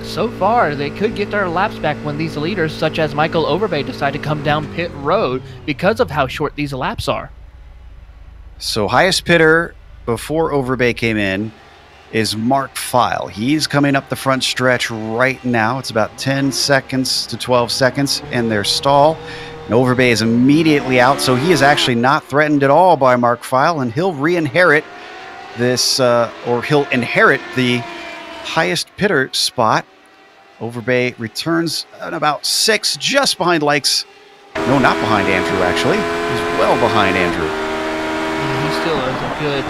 C: so far they could get their laps back when these leaders, such as Michael Overbay, decide to come down pit road because of how short these laps are.
B: So highest pitter before Overbay came in is Mark File. He's coming up the front stretch right now. It's about 10 seconds to 12 seconds in their stall. And Overbay is immediately out, so he is actually not threatened at all by Mark File, and he'll re-inherit this, or he'll inherit the highest pitter spot. Overbay returns at about 6, just behind Likes. No, not behind Andrew, actually. He's well behind Andrew.
C: He still is a good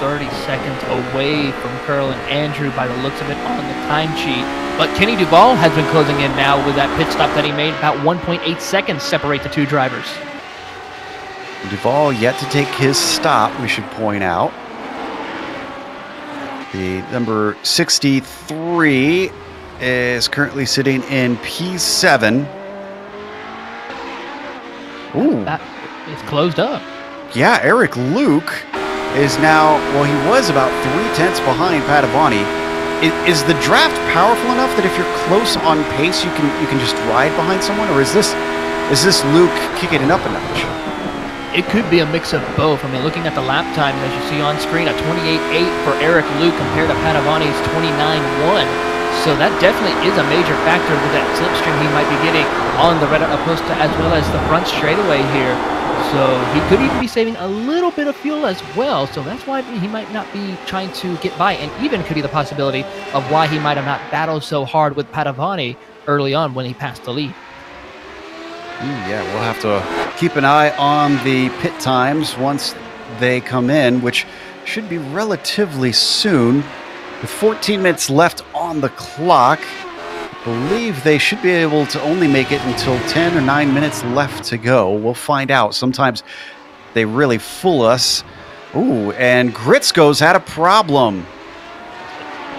C: 30 seconds away from Curl and Andrew by the looks of it on the time sheet. But Kenny Duval has been closing in now with that pit stop that he made. About 1.8 seconds separate the 2 drivers.
B: Duval yet to take his stop, we should point out. The number 63 is currently sitting in P7. Ooh.
C: That is closed up.
B: Yeah, Eric Luke is now, well, he was about 0.3 behind Padovani. Is the draft powerful enough that if you're close on pace, you can just ride behind someone, or is this Luke kicking it up a notch?
C: It could be a mix of both. I mean, looking at the lap time, as you see on screen, a 28.8 for Eric Luke compared to Padovani's 29.1. So that definitely is a major factor with that slipstream he might be getting on the Red Aposta as well as the front straightaway here. So he could even be saving a little bit of fuel as well. So that's why he might not be trying to get by, and even could be the possibility of why he might have not battled so hard with Padovani early on when he passed the lead.
B: Yeah, we'll have to keep an eye on the pit times once they come in, which should be relatively soon. With 14 minutes left on the clock, I believe they should be able to only make it until 10 or 9 minutes left to go. We'll find out. Sometimes they really fool us. Ooh, and Gritsko's had a problem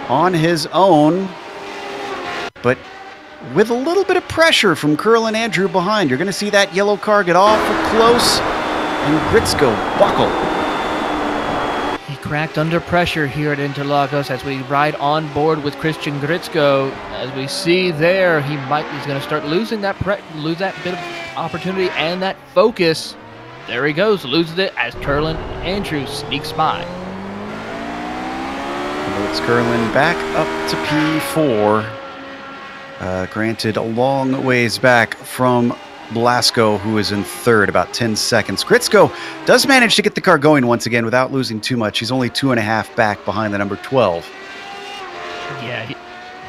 B: on his own, but with a little bit of pressure from Curl and Andrew behind. You're going to see that yellow car get awful close, and Gritsko buckle.
C: He cracked under pressure here at Interlagos as we ride on board with Christian Gritsko. As we see there, he's going to start losing that bit of opportunity and that focus. There he goes, loses it as Curlin Andrew sneaks by.
B: It's Curlin back up to P4. Granted, a long ways back from Blasco, who is in third, about 10 seconds. Gritsko does manage to get the car going once again without losing too much. He's only 2.5 back behind the number 12.
C: Yeah,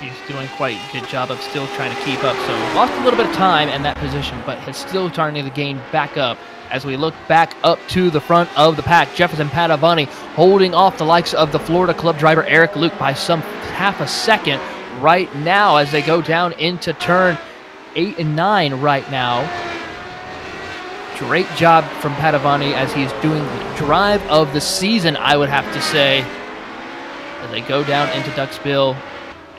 C: he's doing quite a good job of still trying to keep up. So lost a little bit of time in that position, but is still starting to gain back up. As we look back up to the front of the pack, Jefferson Padavani holding off the likes of the Florida Club driver Eric Luke by some half a second right now as they go down into turn 8 and 9 right now. Great job from Padavani as he's doing the drive of the season, I would have to say, as they go down into Duxville.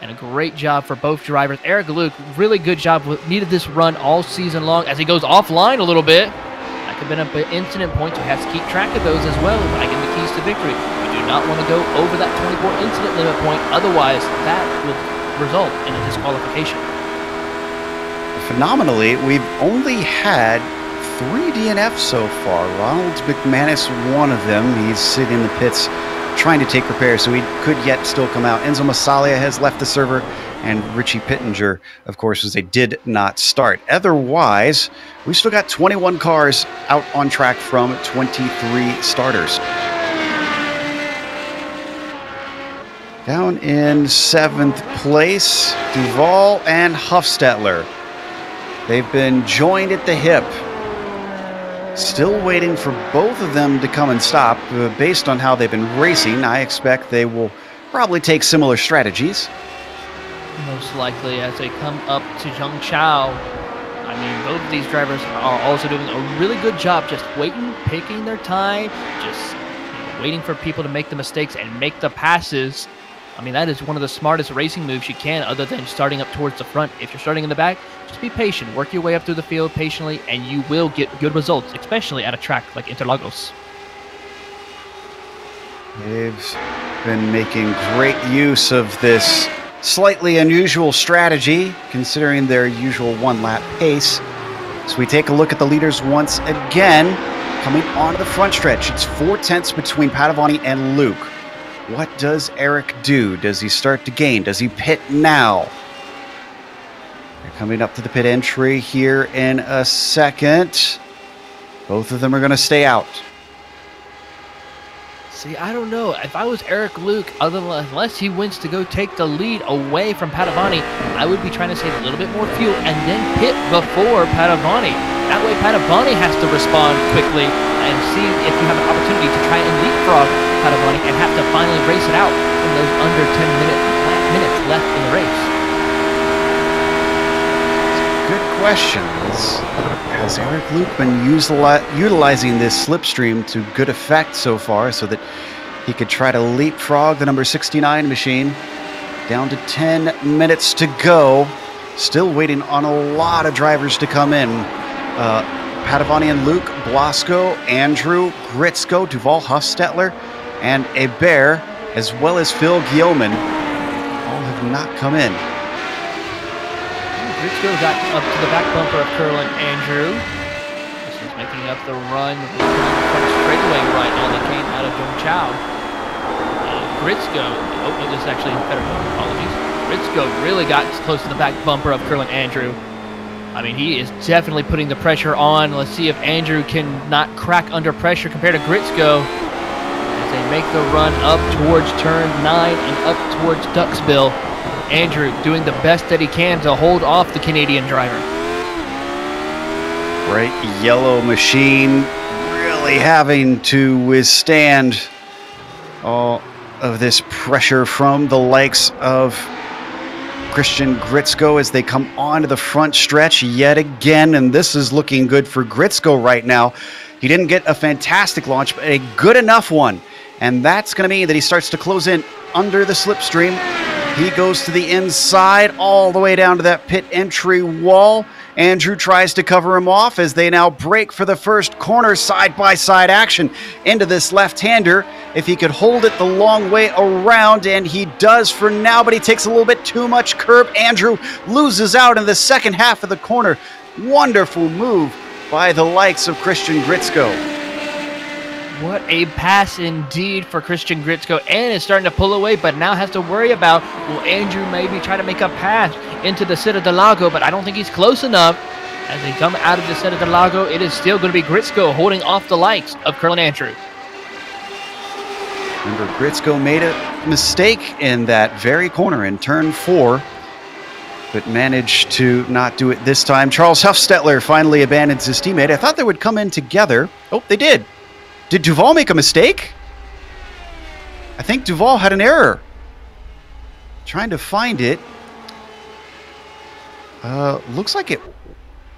C: And a great job for both drivers. Eric Luke, really good job. Needed this run all season long as he goes offline a little bit. That could have been an incident point, so he has to keep track of those as well. I get the keys to victory. We do not want to go over that 24 incident limit point. Otherwise, that will result in a disqualification.
B: Phenomenally, we've only had 3 DNFs so far. Ronald McManus, one of them. He's sitting in the pits trying to take repairs, so he could yet still come out. Enzo Massalia has left the server, and Richie Pittenger, of course, as they did not start. Otherwise, we've still got 21 cars out on track from 23 starters. Down in 7th place, Duval and Huffstetler. They've been joined at the hip. Still waiting for both of them to come and stop. Based on how they've been racing, I expect they will probably take similar strategies.
C: Most likely as they come up to Zhengzhou. I mean, both of these drivers are also doing a really good job just waiting, picking their time, just waiting for people to make the mistakes and make the passes. I mean, that is one of the smartest racing moves you can, other than starting up towards the front. If you're starting in the back, just be patient. Work your way up through the field patiently, and you will get good results, especially at a track like Interlagos.
B: They've been making great use of this slightly unusual strategy, considering their usual one-lap pace. So we take a look at the leaders once again, coming onto the front stretch. It's 4/10 between Padavani and Luke. What does Eric do? Does he start to gain? Does he pit now? They're coming up to the pit entry here in a second. Both of them are going to stay out.
C: See, I don't know. If I was Eric Luke, unless he wins to go take the lead away from Padavani, I would be trying to save a little bit more fuel and then pit before Padavani. That way Padavani has to respond quickly and see if you have an opportunity to try and leapfrog Padavani and have to finally race it out in those under 10 minutes left in the race.
B: Good questions. Has Eric Luke been utilizing this slipstream to good effect so far so that he could try to leapfrog the number 69 machine? Down to 10 minutes to go. Still waiting on a lot of drivers to come in. Padavani and Luke, Blasco, Andrew, Gritsko, Duval, Huffstetler, and Hebert, as well as Phil Guillaumin, all have not come in.
C: Gritsko got up to the back bumper of Curlin Andrew. This is making up the run from straightaway right now that came out of Zhengzhou. Gritsko, oh no, this is actually better, apologies. Gritsko really got close to the back bumper of Curlin Andrew. I mean, he is definitely putting the pressure on. Let's see if Andrew can not crack under pressure compared to Gritsko as they make the run up towards turn 9 and up towards Duxville. Andrew doing the best that he can to hold off the Canadian driver.
B: Bright yellow machine really having to withstand all of this pressure from the likes of Christian Gritsko as they come onto the front stretch yet again, and this is looking good for Gritsko right now. He didn't get a fantastic launch, but a good enough one, and that's going to mean that he starts to close in under the slipstream. He goes to the inside all the way down to that pit entry wall. Andrew tries to cover him off as they now break for the first corner side-by-side action into this left-hander. If he could hold it the long way around, and he does for now, but he takes a little bit too much curb. Andrew loses out in the second half of the corner. Wonderful move by the likes of Christian Gritsko.
C: What a pass indeed for Christian Gritsko, and is starting to pull away, but now has to worry about, will Andrew maybe try to make a pass into the Cita del Lago, but I don't think he's close enough As they come out of the Senna del Lago, it is still going to be Gritsko holding off the likes of Curlin Andrew.
B: Remember, Gritsko made a mistake in that very corner in turn 4, but managed to not do it this time. Charles Huffstetler finally abandons his teammate. I thought they would come in together. Oh, they did. Did Duval make a mistake? I think Duval had an error. Trying to find it. Looks like it...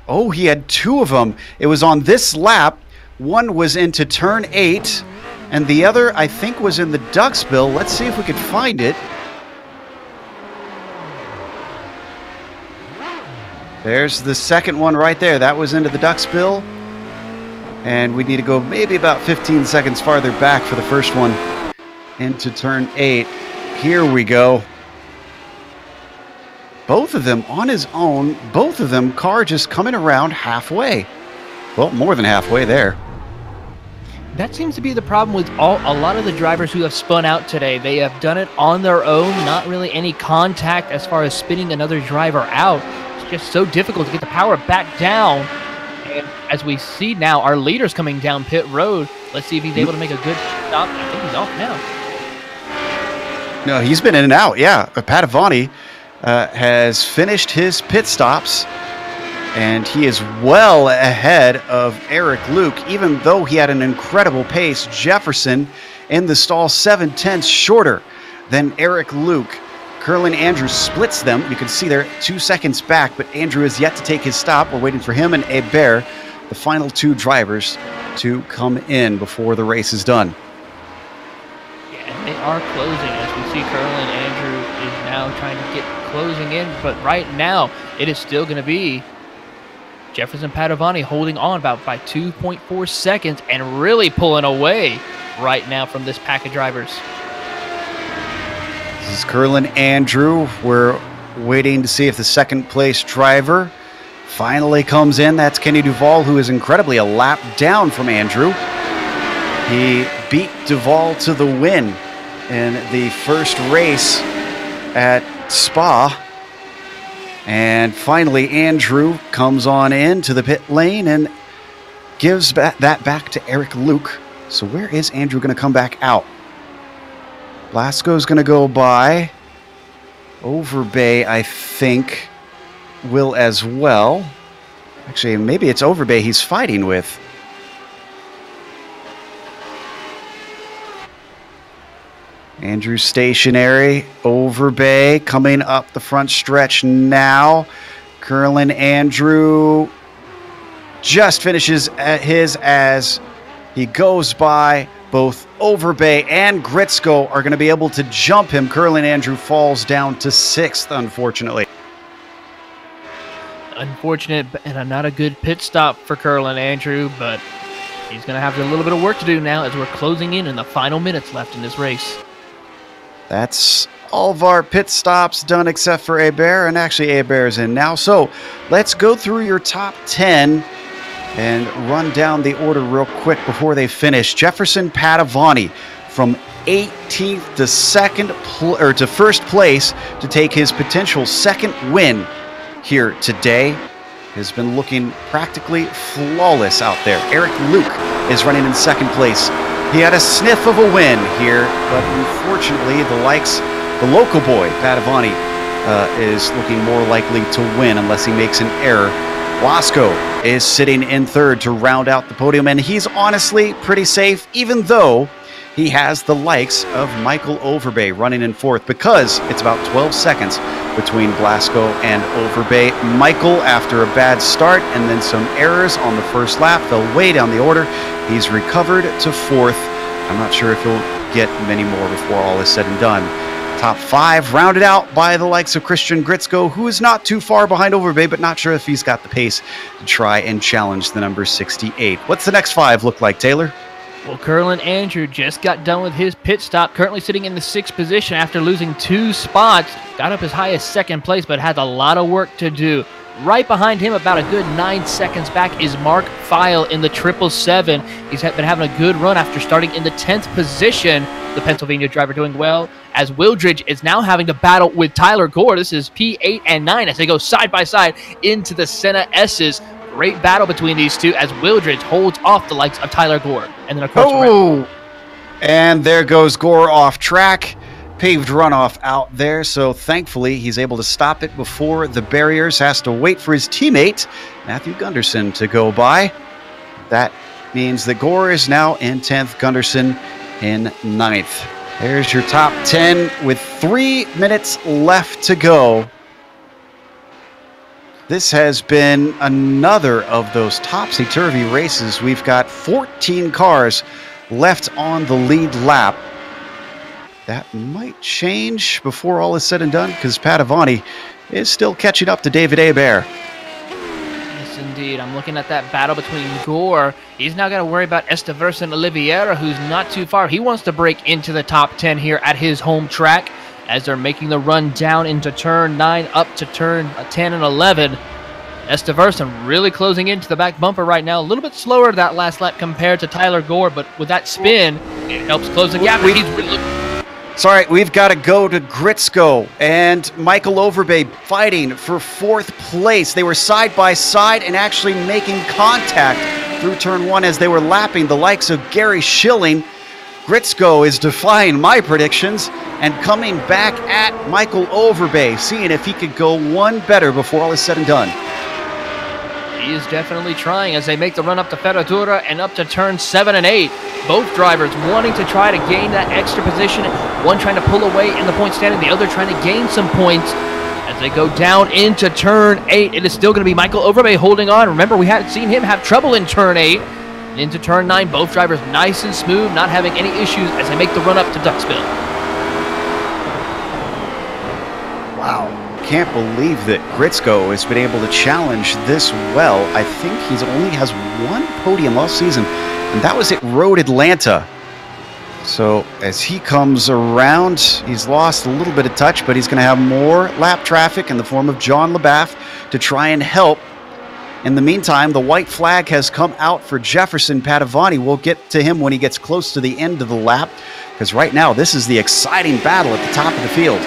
B: Oh, he had 2 of them. It was on this lap. One was into turn 8, and the other, I think, was in the duckspill. Let's see if we could find it. There's the second one right there. That was into the duckspill. And we need to go maybe about 15 seconds farther back for the first one into turn 8. Here we go. Both of them on his own. Both of them, car just coming around halfway. Well, more than halfway there.
C: That seems to be the problem with a lot of the drivers who have spun out today. They have done it on their own, not really any contact as far as spinning another driver out. It's just so difficult to get the power back down. And as we see now, our leader's coming down pit road. Let's see if he's able to make a good stop. I think he's off now.
B: No, he's been in and out, yeah. Padavani has finished his pit stops, and he is well ahead of Eric Luke, even though he had an incredible pace. Jefferson in the stall 7/10 shorter than Eric Luke. Curlin Andrew splits them. You can see they're 2 seconds back, but Andrew is yet to take his stop. We're waiting for him and Hebert, the final 2 drivers, to come in before the race is done.
C: Yeah, and they are closing. As we see, Curlin Andrew is now trying to get closing in, but right now it is still going to be Jefferson Padavani holding on by 2.4 seconds and really pulling away right now from this pack of drivers.
B: This is Curlin Andrew. We're waiting to see if the second place driver finally comes in. That's Kenny Duval, who is incredibly a lap down from Andrew. He beat Duval to the win in the first race at Spa. And finally, Andrew comes on into the pit lane and gives that back to Eric Luke. So where is Andrew going to come back out? Blasco's going to go by. Overbay, I think, will as well. Actually, maybe it's Overbay he's fighting with. Andrew stationary. Overbay coming up the front stretch now. Curlin Andrew just finishes at his as he goes by. Both Overbay and Gritsko are going to be able to jump him. Curlin Andrew falls down to 6th, unfortunately.
C: Unfortunate and not a good pit stop for Curlin Andrew, but he's going to have a little bit of work to do now as we're closing in the final minutes left in this race.
B: That's all of our pit stops done except for Hebert, and actually Hebert is in now. So let's go through your top 10 and run down the order real quick before they finish. Jefferson Padavani from 18th to first place to take his potential second win here today. Has been looking practically flawless out there. Eric Luke is running in second place. He had a sniff of a win here, but unfortunately the local boy, Padavani, is looking more likely to win unless he makes an error. Blasco is sitting in third to round out the podium, and he's honestly pretty safe, even though he has the likes of Michael Overbay running in fourth, because it's about 12 seconds between Blasco and Overbay. Michael, after a bad start and then some errors on the first lap, fell way down the order. He's recovered to fourth. I'm not sure if he'll get many more before all is said and done. Top 5 rounded out by the likes of Christian Gritsko, who is not too far behind Overbay, but not sure if he's got the pace to try and challenge the number 68. What's the next 5 look like, Taylor?
C: Well, Curlin Andrew just got done with his pit stop, currently sitting in the 6th position after losing 2 spots. Got up as high as 2nd place, but has a lot of work to do. Right behind him, about a good 9 seconds back, is Mark Feil in the 777. He's been having a good run after starting in the 10th position. The Pennsylvania driver doing well, as Wildridge is now having to battle with Tyler Gore. This is P8 and 9 as they go side by side into the Senna S's. Great battle between these two as Wildridge holds off the likes of Tyler Gore. And then, of course,
B: and there goes Gore off track. Paved runoff out there, so thankfully he's able to stop it before the barriers. Has to wait for his teammate, Matthew Gunderson, to go by. That means that Gore is now in 10th, Gunderson in 9th. There's your top 10 with 3 minutes left to go. This has been another of those topsy-turvy races. We've got 14 cars left on the lead lap. That might change before all is said and done, because Padavani is still catching up to David Hebert.
C: Yes, indeed. I'm looking at that battle between Gore. He's now got to worry about Esteverson Oliveira, who's not too far. He wants to break into the top 10 here at his home track as they're making the run down into turn 9 up to turn 10 and 11. Esteverson really closing into the back bumper right now. A little bit slower that last lap compared to Tyler Gore, but with that spin, it helps close the gap. He's really...
B: Sorry, we've got to go to Gritsko and Michael Overbay fighting for 4th place. They were side by side and actually making contact through turn 1 as they were lapping the likes of Gary Schilling. Gritsko is defying my predictions and coming back at Michael Overbay, seeing if he could go one better before all is said and done.
C: He is definitely trying as they make the run up to Ferradura and up to turn 7 and 8. Both drivers wanting to try to gain that extra position. One trying to pull away in the point standing, the other trying to gain some points. As they go down into turn 8, it is still going to be Michael Overbay holding on. Remember, we hadn't seen him have trouble in turn 8. Into turn 9, both drivers nice and smooth, not having any issues as they make the run up to Duxville.
B: Wow. Can't believe that Gritsko has been able to challenge this well. I think he only has one podium all season, and that was at Road Atlanta. So as he comes around, he's lost a little bit of touch, but he's going to have more lap traffic in the form of John LaBaff to try and help. In the meantime, the white flag has come out for Jefferson Padavani. We'll get to him when he gets close to the end of the lap, because right now this is the exciting battle at the top of the field.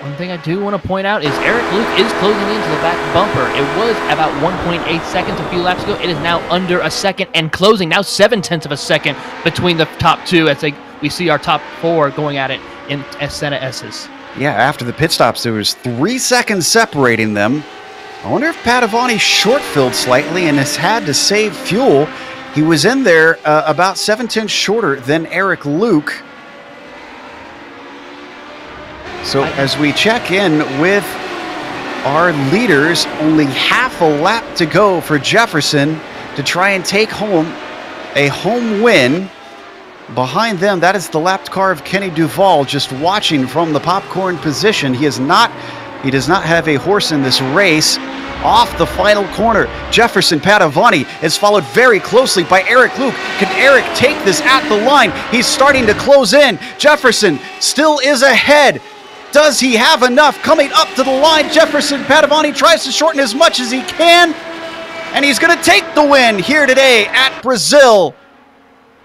C: One thing I do want to point out is Eric Luke is closing into the back bumper. It was about 1.8 seconds a few laps ago. It is now under a second and closing now 0.7 of a second between the top two as we see our top 4 going at it in Senna S's.
B: Yeah, after the pit stops, there was 3 seconds separating them. I wonder if Padavani short-filled slightly and has had to save fuel. He was in there about 7/10 shorter than Eric Luke. So as we check in with our leaders, only half a lap to go for Jefferson to try and take home a home win. Behind them, that is the lapped car of Kenny Duval, just watching from the popcorn position. He does not have a horse in this race. Off the final corner, Jefferson Padavani is followed very closely by Eric Luke. Can Eric take this at the line? He's starting to close in. Jefferson still is ahead. Does he have enough coming up to the line? Jefferson Padavani tries to shorten as much as he can, and he's going to take the win here today at Brazil.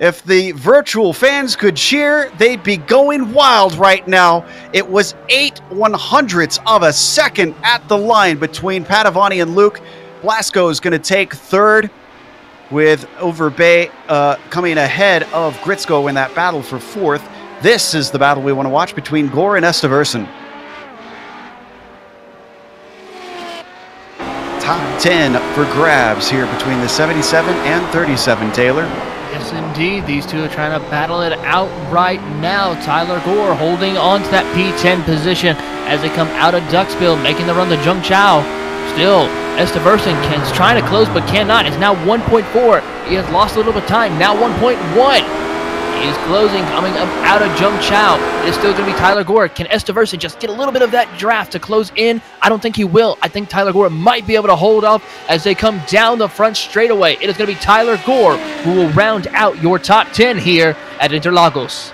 B: If the virtual fans could cheer, they'd be going wild right now. It was 0.08 of a second at the line between Padavani and Luke. Blasco is going to take 3rd, with Overbay coming ahead of Gritsko in that battle for 4th. This is the battle we want to watch between Gore and Esteverson. Top 10 for grabs here between the 77 and 37, Taylor.
C: Yes, indeed. These two are trying to battle it out right now. Tyler Gore holding on to that P10 position as they come out of Duxville, making the run to Zhengzhou. Still, Esteverson is trying to close but cannot. It's now 1.4. He has lost a little bit of time. Now 1.1. He is closing, coming up out of Zhengzhou. It's still going to be Tyler Gore. Can Esteverson just get a little bit of that draft to close in? I don't think he will. I think Tyler Gore might be able to hold off as they come down the front straightaway. It is going to be Tyler Gore who will round out your top 10 here at Interlagos.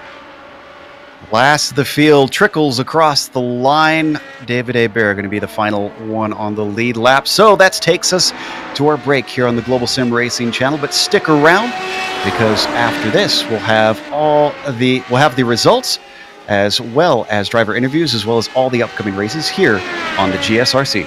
B: Last of the field trickles across the line. David Hebert going to be the final one on the lead lap. So that takes us to our break here on the Global SimRacing Channel. But stick around, because after this we'll have the results, as well as driver interviews, as well as all the upcoming races here on the GSRC.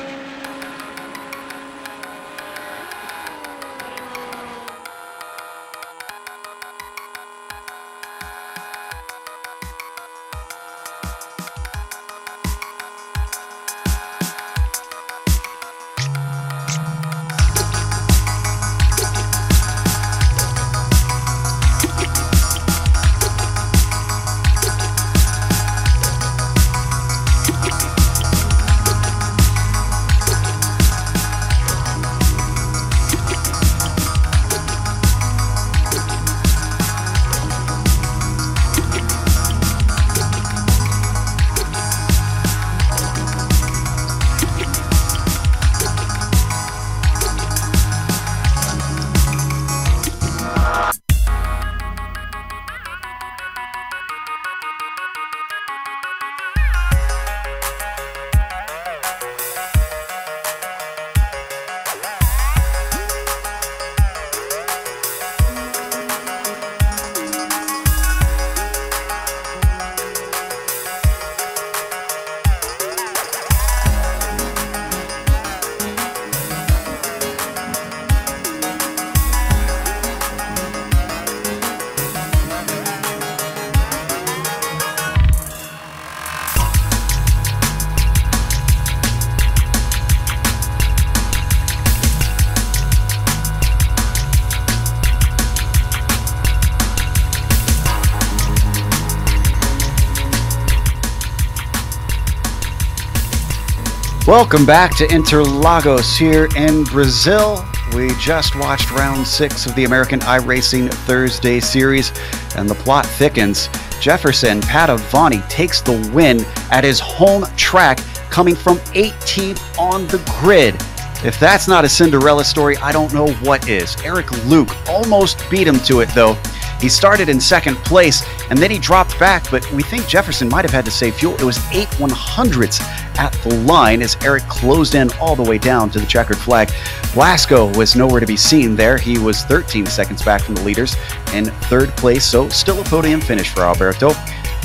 B: Welcome back to Interlagos here in Brazil. We just watched round 6 of the American iRacing Thursday series, and the plot thickens. Jefferson Padovani takes the win at his home track, coming from 18th on the grid. If that's not a Cinderella story, I don't know what is. Eric Luke almost beat him to it, though. He started in second place, and then he dropped back, but we think Jefferson might have had to save fuel. It was 8/100ths at the line as Eric closed in all the way down to the checkered flag. Blasco was nowhere to be seen there. He was 13 seconds back from the leaders in third place, so still a podium finish for Alberto.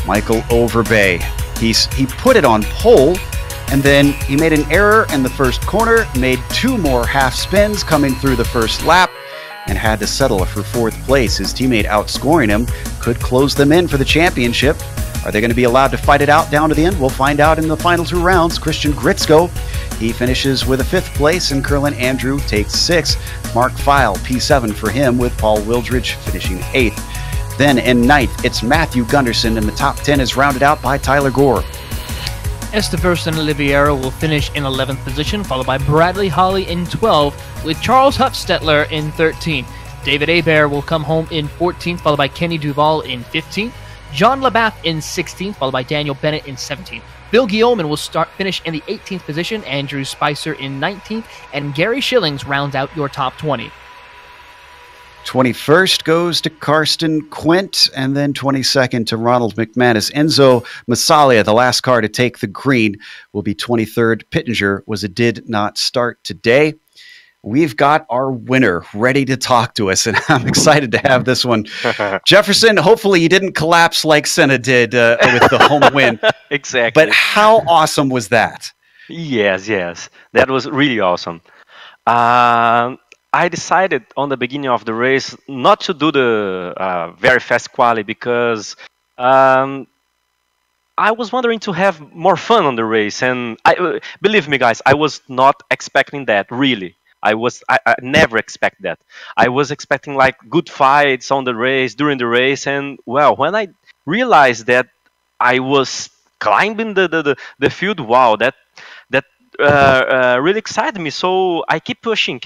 B: Michael Overbay, he put it on pole, and then he made an error in the first corner, made 2 more half spins coming through the first lap, and had to settle for 4th place. His teammate outscoring him could close them in for the championship. Are they going to be allowed to fight it out down to the end? We'll find out in the final 2 rounds. Christian Gritzko, he finishes with a 5th place, and Curlin Andrew takes 6th. Mark Feil, P7 for him, with Paul Wildridge finishing 8th. Then in 9th, it's Matthew Gunderson, and the top 10 is rounded out by Tyler Gore.
C: Esteverson Oliveira will finish in 11th position, followed by Bradley Holly in 12th, with Charles Hufstetler in 13th. David Hebert will come home in 14th, followed by Kenny Duval in 15th. John Labath in 16th, followed by Daniel Bennett in 17th. Bill Guillaumin will finish in the 18th position, Andrew Spicer in 19th, and Gary Schillings rounds out your top 20.
B: 21st goes to Karsten Quint, and then 22nd to Ronald McManus. Enzo Massalia, the last car to take the green, will be 23rd. Pittenger did not start today. We've got our winner ready to talk to us, and I'm excited to have this one. Jefferson, hopefully you didn't collapse like Senna did with the home win.
D: Exactly.
B: But how awesome was that?
D: Yes. That was really awesome. I decided on the beginning of the race not to do the very fast quali because I was wondering to have more fun on the race, and believe me, guys, I was not expecting that. Really, I never expect that. I was expecting like good fights on the race during the race, and well, when I realized that I was climbing the field, wow, that really excited me. So I keep pushing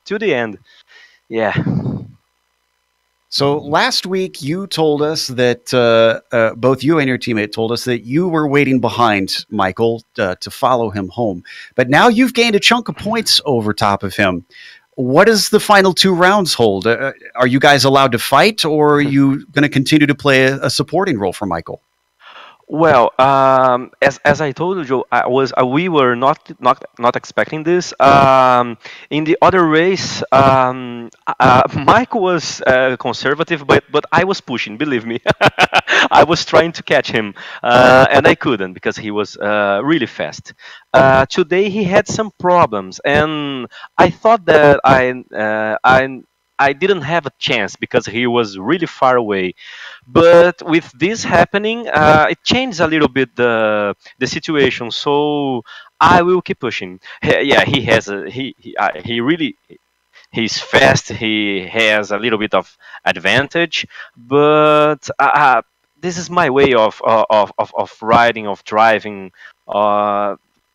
D: to the end. Yeah.
B: So last week you told us that both you and your teammate told us that you were waiting behind Michael to follow him home. But now you've gained a chunk of points over top of him. What does the final 2 rounds hold? Are you guys allowed to fight, or are you going to continue to play a supporting role for Michael?
D: Well, as I told you, we were not expecting this. In the other race, Michael was conservative, but I was pushing. Believe me, I was trying to catch him, and I couldn't because he was really fast. Today he had some problems, and I thought that I didn't have a chance because he was really far away. But with this happening, it changed a little bit the situation. So I will keep pushing. Yeah, he has he really, he's fast. He has a little bit of advantage, but this is my way of riding, of driving.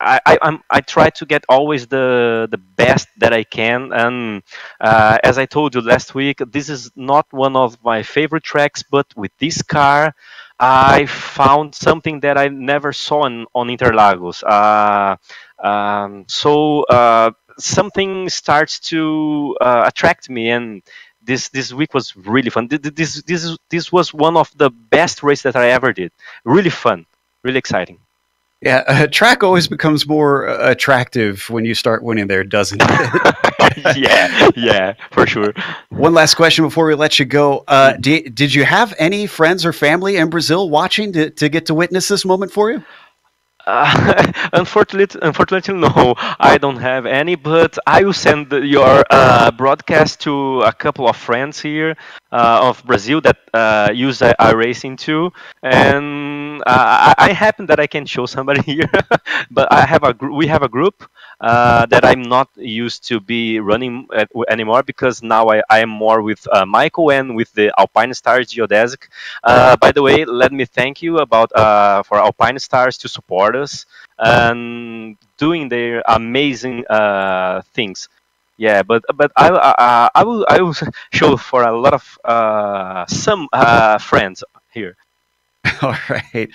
D: I try to get always the best that I can, and as I told you last week, this is not one of my favorite tracks, but with this car I found something that I never saw on Interlagos. So something starts to attract me, and this week was really fun. This was one of the best races that I ever did. Really fun, really exciting.
B: Yeah, a track always becomes more attractive when you start winning there, doesn't it?
D: yeah, for sure.
B: One last question before we let you go. Did you have any friends or family in Brazil watching to get to witness this moment for you?
D: Unfortunately, no, I don't have any, but I will send your broadcast to a couple of friends here of Brazil that use iRacing too, and I happen that I can show somebody here, but we have a group that I'm not used to be running anymore because now I am more with Michael and with the Alpine Stars Geodesic. By the way, let me thank you about for Alpine Stars to support us and doing their amazing things. Yeah, but I will show for a lot of some friends here.
B: All right.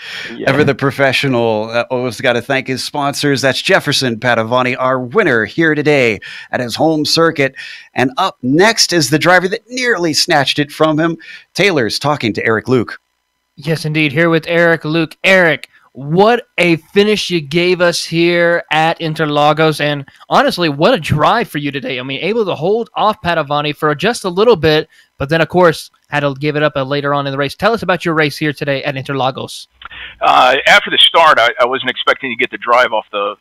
B: Ever
D: Yeah.
B: the professional. Always got to thank his sponsors. That's Jefferson Padovani, our winner here today at his home circuit. And up next is the driver that nearly snatched it from him. Taylor's talking to Eric Luke.
C: Yes, indeed. Here with Eric Luke. Eric, what a finish you gave us here at Interlagos. And honestly, what a drive for you today. I mean, able to hold off Padovani for just a little bit, but then, of course, had to give it up later on in the race. Tell us about your race here today at Interlagos.
E: After the start, I wasn't expecting to get the drive off the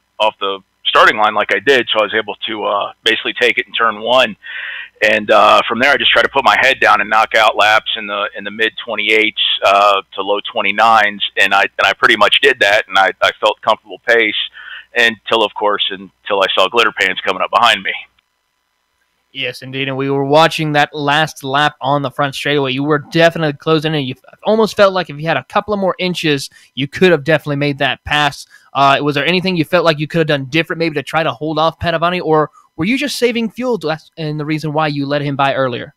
E: starting line like I did, so I was able to basically take it in turn one. And from there, I just tried to put my head down and knock out laps in the mid 28s to low 29s, and I pretty much did that, and I felt comfortable pace until I saw glitter pans coming up behind me.
C: Yes, indeed. And we were watching that last lap on the front straightaway. You were definitely closing in. You almost felt like if you had a couple of more inches, you could have definitely made that pass. Was there anything you felt like you could have done different maybe to try to hold off Padovani, or were you just saving fuel? And the reason why you let him by earlier?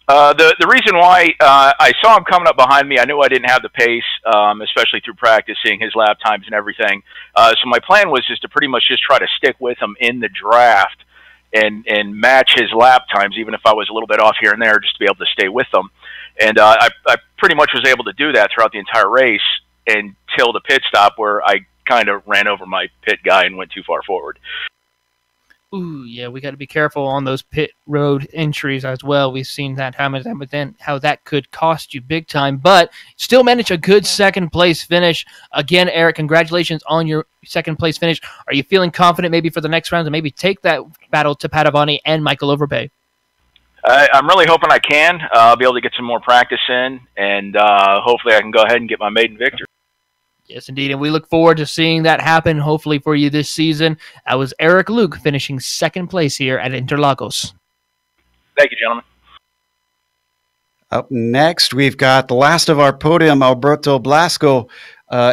E: The reason why I saw him coming up behind me, I knew I didn't have the pace, especially through practice, seeing his lap times and everything. So my plan was just to pretty much just try to stick with him in the draft and match his lap times, even if I was a little bit off here and there, just to be able to stay with them. And I pretty much was able to do that throughout the entire race until the pit stop, where I kind of ran over my pit guy and went too far forward.
C: Ooh, yeah, we got to be careful on those pit road entries as well. We've seen that happen, but then how that could cost you big time. But still managed a good second-place finish. Again, Eric, congratulations on your second-place finish. Are you feeling confident maybe for the next round to maybe take that battle to Padovani and Michael Overpay?
E: I'm really hoping I can. I'll be able to get some more practice in, and hopefully I can go ahead and get my maiden victory.
C: Yes, indeed, and we look forward to seeing that happen, hopefully, for you this season. That was Eric Luke finishing second place here at Interlagos.
E: Thank you, gentlemen.
B: Up next, we've got the last of our podium. Alberto Blasco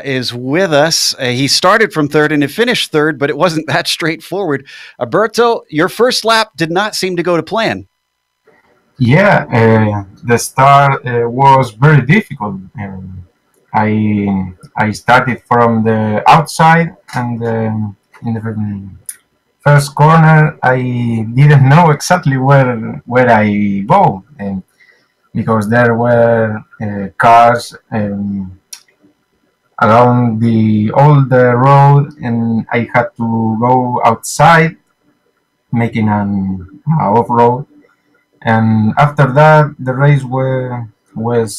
B: is with us. He started from third and he finished third, but it wasn't that straightforward. Alberto, your first lap did not seem to go to plan.
F: Yeah, the start was very difficult. I started from the outside, and in the first corner I didn't know exactly where I go, and because there were cars along all the road, and I had to go outside, making an off-road. And after that, the race was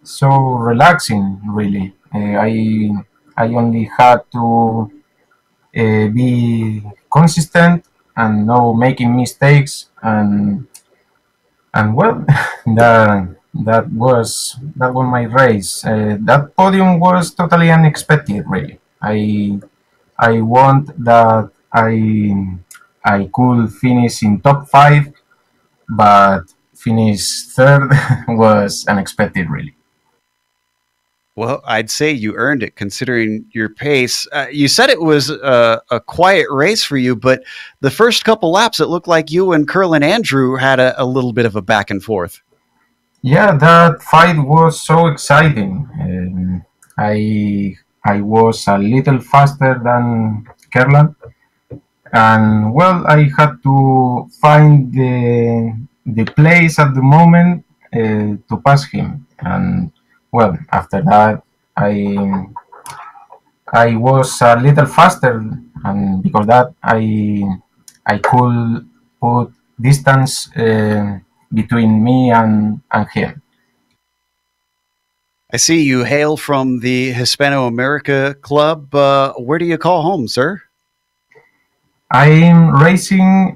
F: so relaxing, really. I only had to be consistent and no making mistakes, and well, that was my race. That podium was totally unexpected, really. I want that I could finish in top 5, but finish third was unexpected, really.
B: Well, I'd say you earned it considering your pace. You said it was a quiet race for you, but the first couple laps, it looked like you and Curlin Andrew had a little bit of a back and forth.
F: Yeah, that fight was so exciting. I was a little faster than Curlin, and well, I had to find the place at the moment to pass him. And well, after that, I was a little faster, and because that I could put distance between me and him.
B: I see you hail from the Hispano-America Club. Where do you call home, sir?
F: I'm racing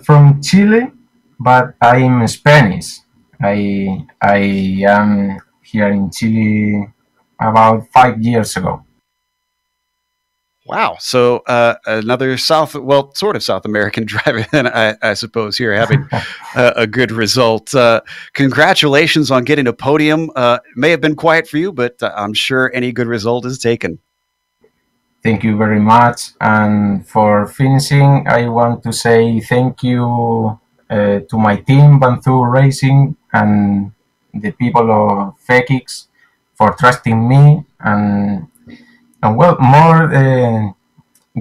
F: from Chile, but I'm Spanish. I am here in Chile about 5 years ago.
B: Wow. So another sort of South American driver then, I suppose, here having a good result. Congratulations on getting a podium. May have been quiet for you, but I'm sure any good result is taken.
F: Thank you very much. And for finishing, I want to say thank you to my team, Bantu Racing, and the people of FEKIX for trusting me. And well, more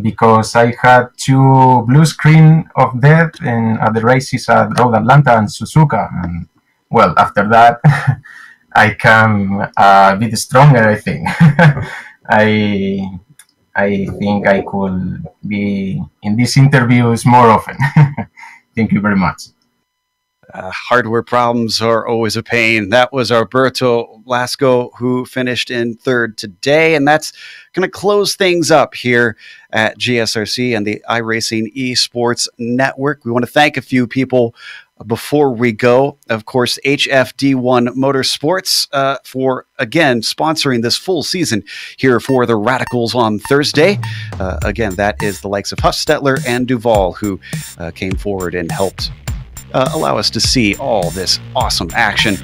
F: because I had 2 blue screen of death at the races at Road Atlanta and Suzuka. And well, after that, I come a bit stronger, I think. I think I could be in these interviews more often. Thank you very much.
B: Hardware problems are always a pain. That was Alberto Blasco, who finished in 3rd today, and that's going to close things up here at GSRC and the iRacing eSports Network. We want to thank a few people before we go. Of course, HFD1 Motorsports for, again, sponsoring this full season here for the Radicals on Thursday. Again, that is the likes of Hufstetler and Duval who came forward and helped allow us to see all this awesome action.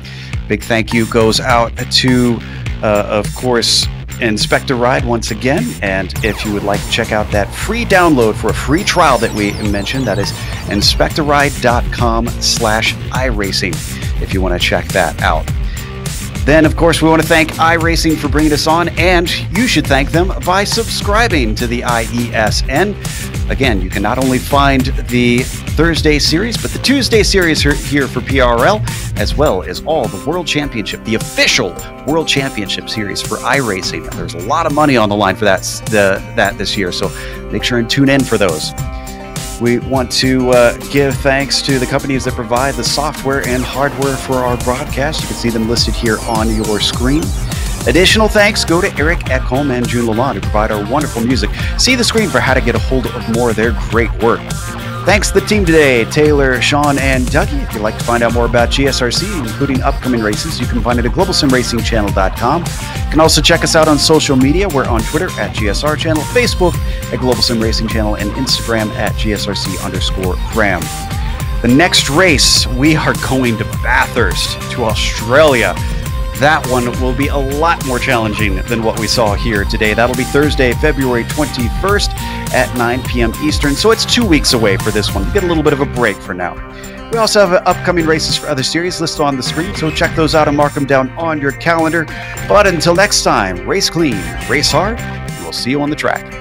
B: Big thank you goes out to, of course, Inspector Ride once again. And if you would like to check out that free download for a free trial that we mentioned, that is inspectorride.com/iRacing if you want to check that out. Then, of course, we want to thank iRacing for bringing us on, and you should thank them by subscribing to the IESN. Again, you can not only find the Thursday series, but the Tuesday series here for PRL, as well as all the World Championship, the official World Championship series for iRacing. There's a lot of money on the line for that this year, so make sure and tune in for those. We want to give thanks to the companies that provide the software and hardware for our broadcast. You can see them listed here on your screen. Additional thanks go to Eric Ekholm and June Lalonde, who provide our wonderful music. See the screen for how to get a hold of more of their great work. Thanks to the team today, Taylor, Sean, and Dougie. If you'd like to find out more about GSRC, including upcoming races, you can find it at globalsimracingchannel.com. You can also check us out on social media. We're on Twitter at GSR Channel, Facebook at Global Sim Racing Channel, and Instagram at GSRC_Graham. The next race, we are going to Bathurst, to Australia. That one will be a lot more challenging than what we saw here today. That'll be Thursday, February 21st at 9 p.m. Eastern. So it's 2 weeks away for this one. We get a little bit of a break for now. We also have upcoming races for other series listed on the screen, so check those out and mark them down on your calendar. But until next time, race clean, race hard, and we'll see you on the track.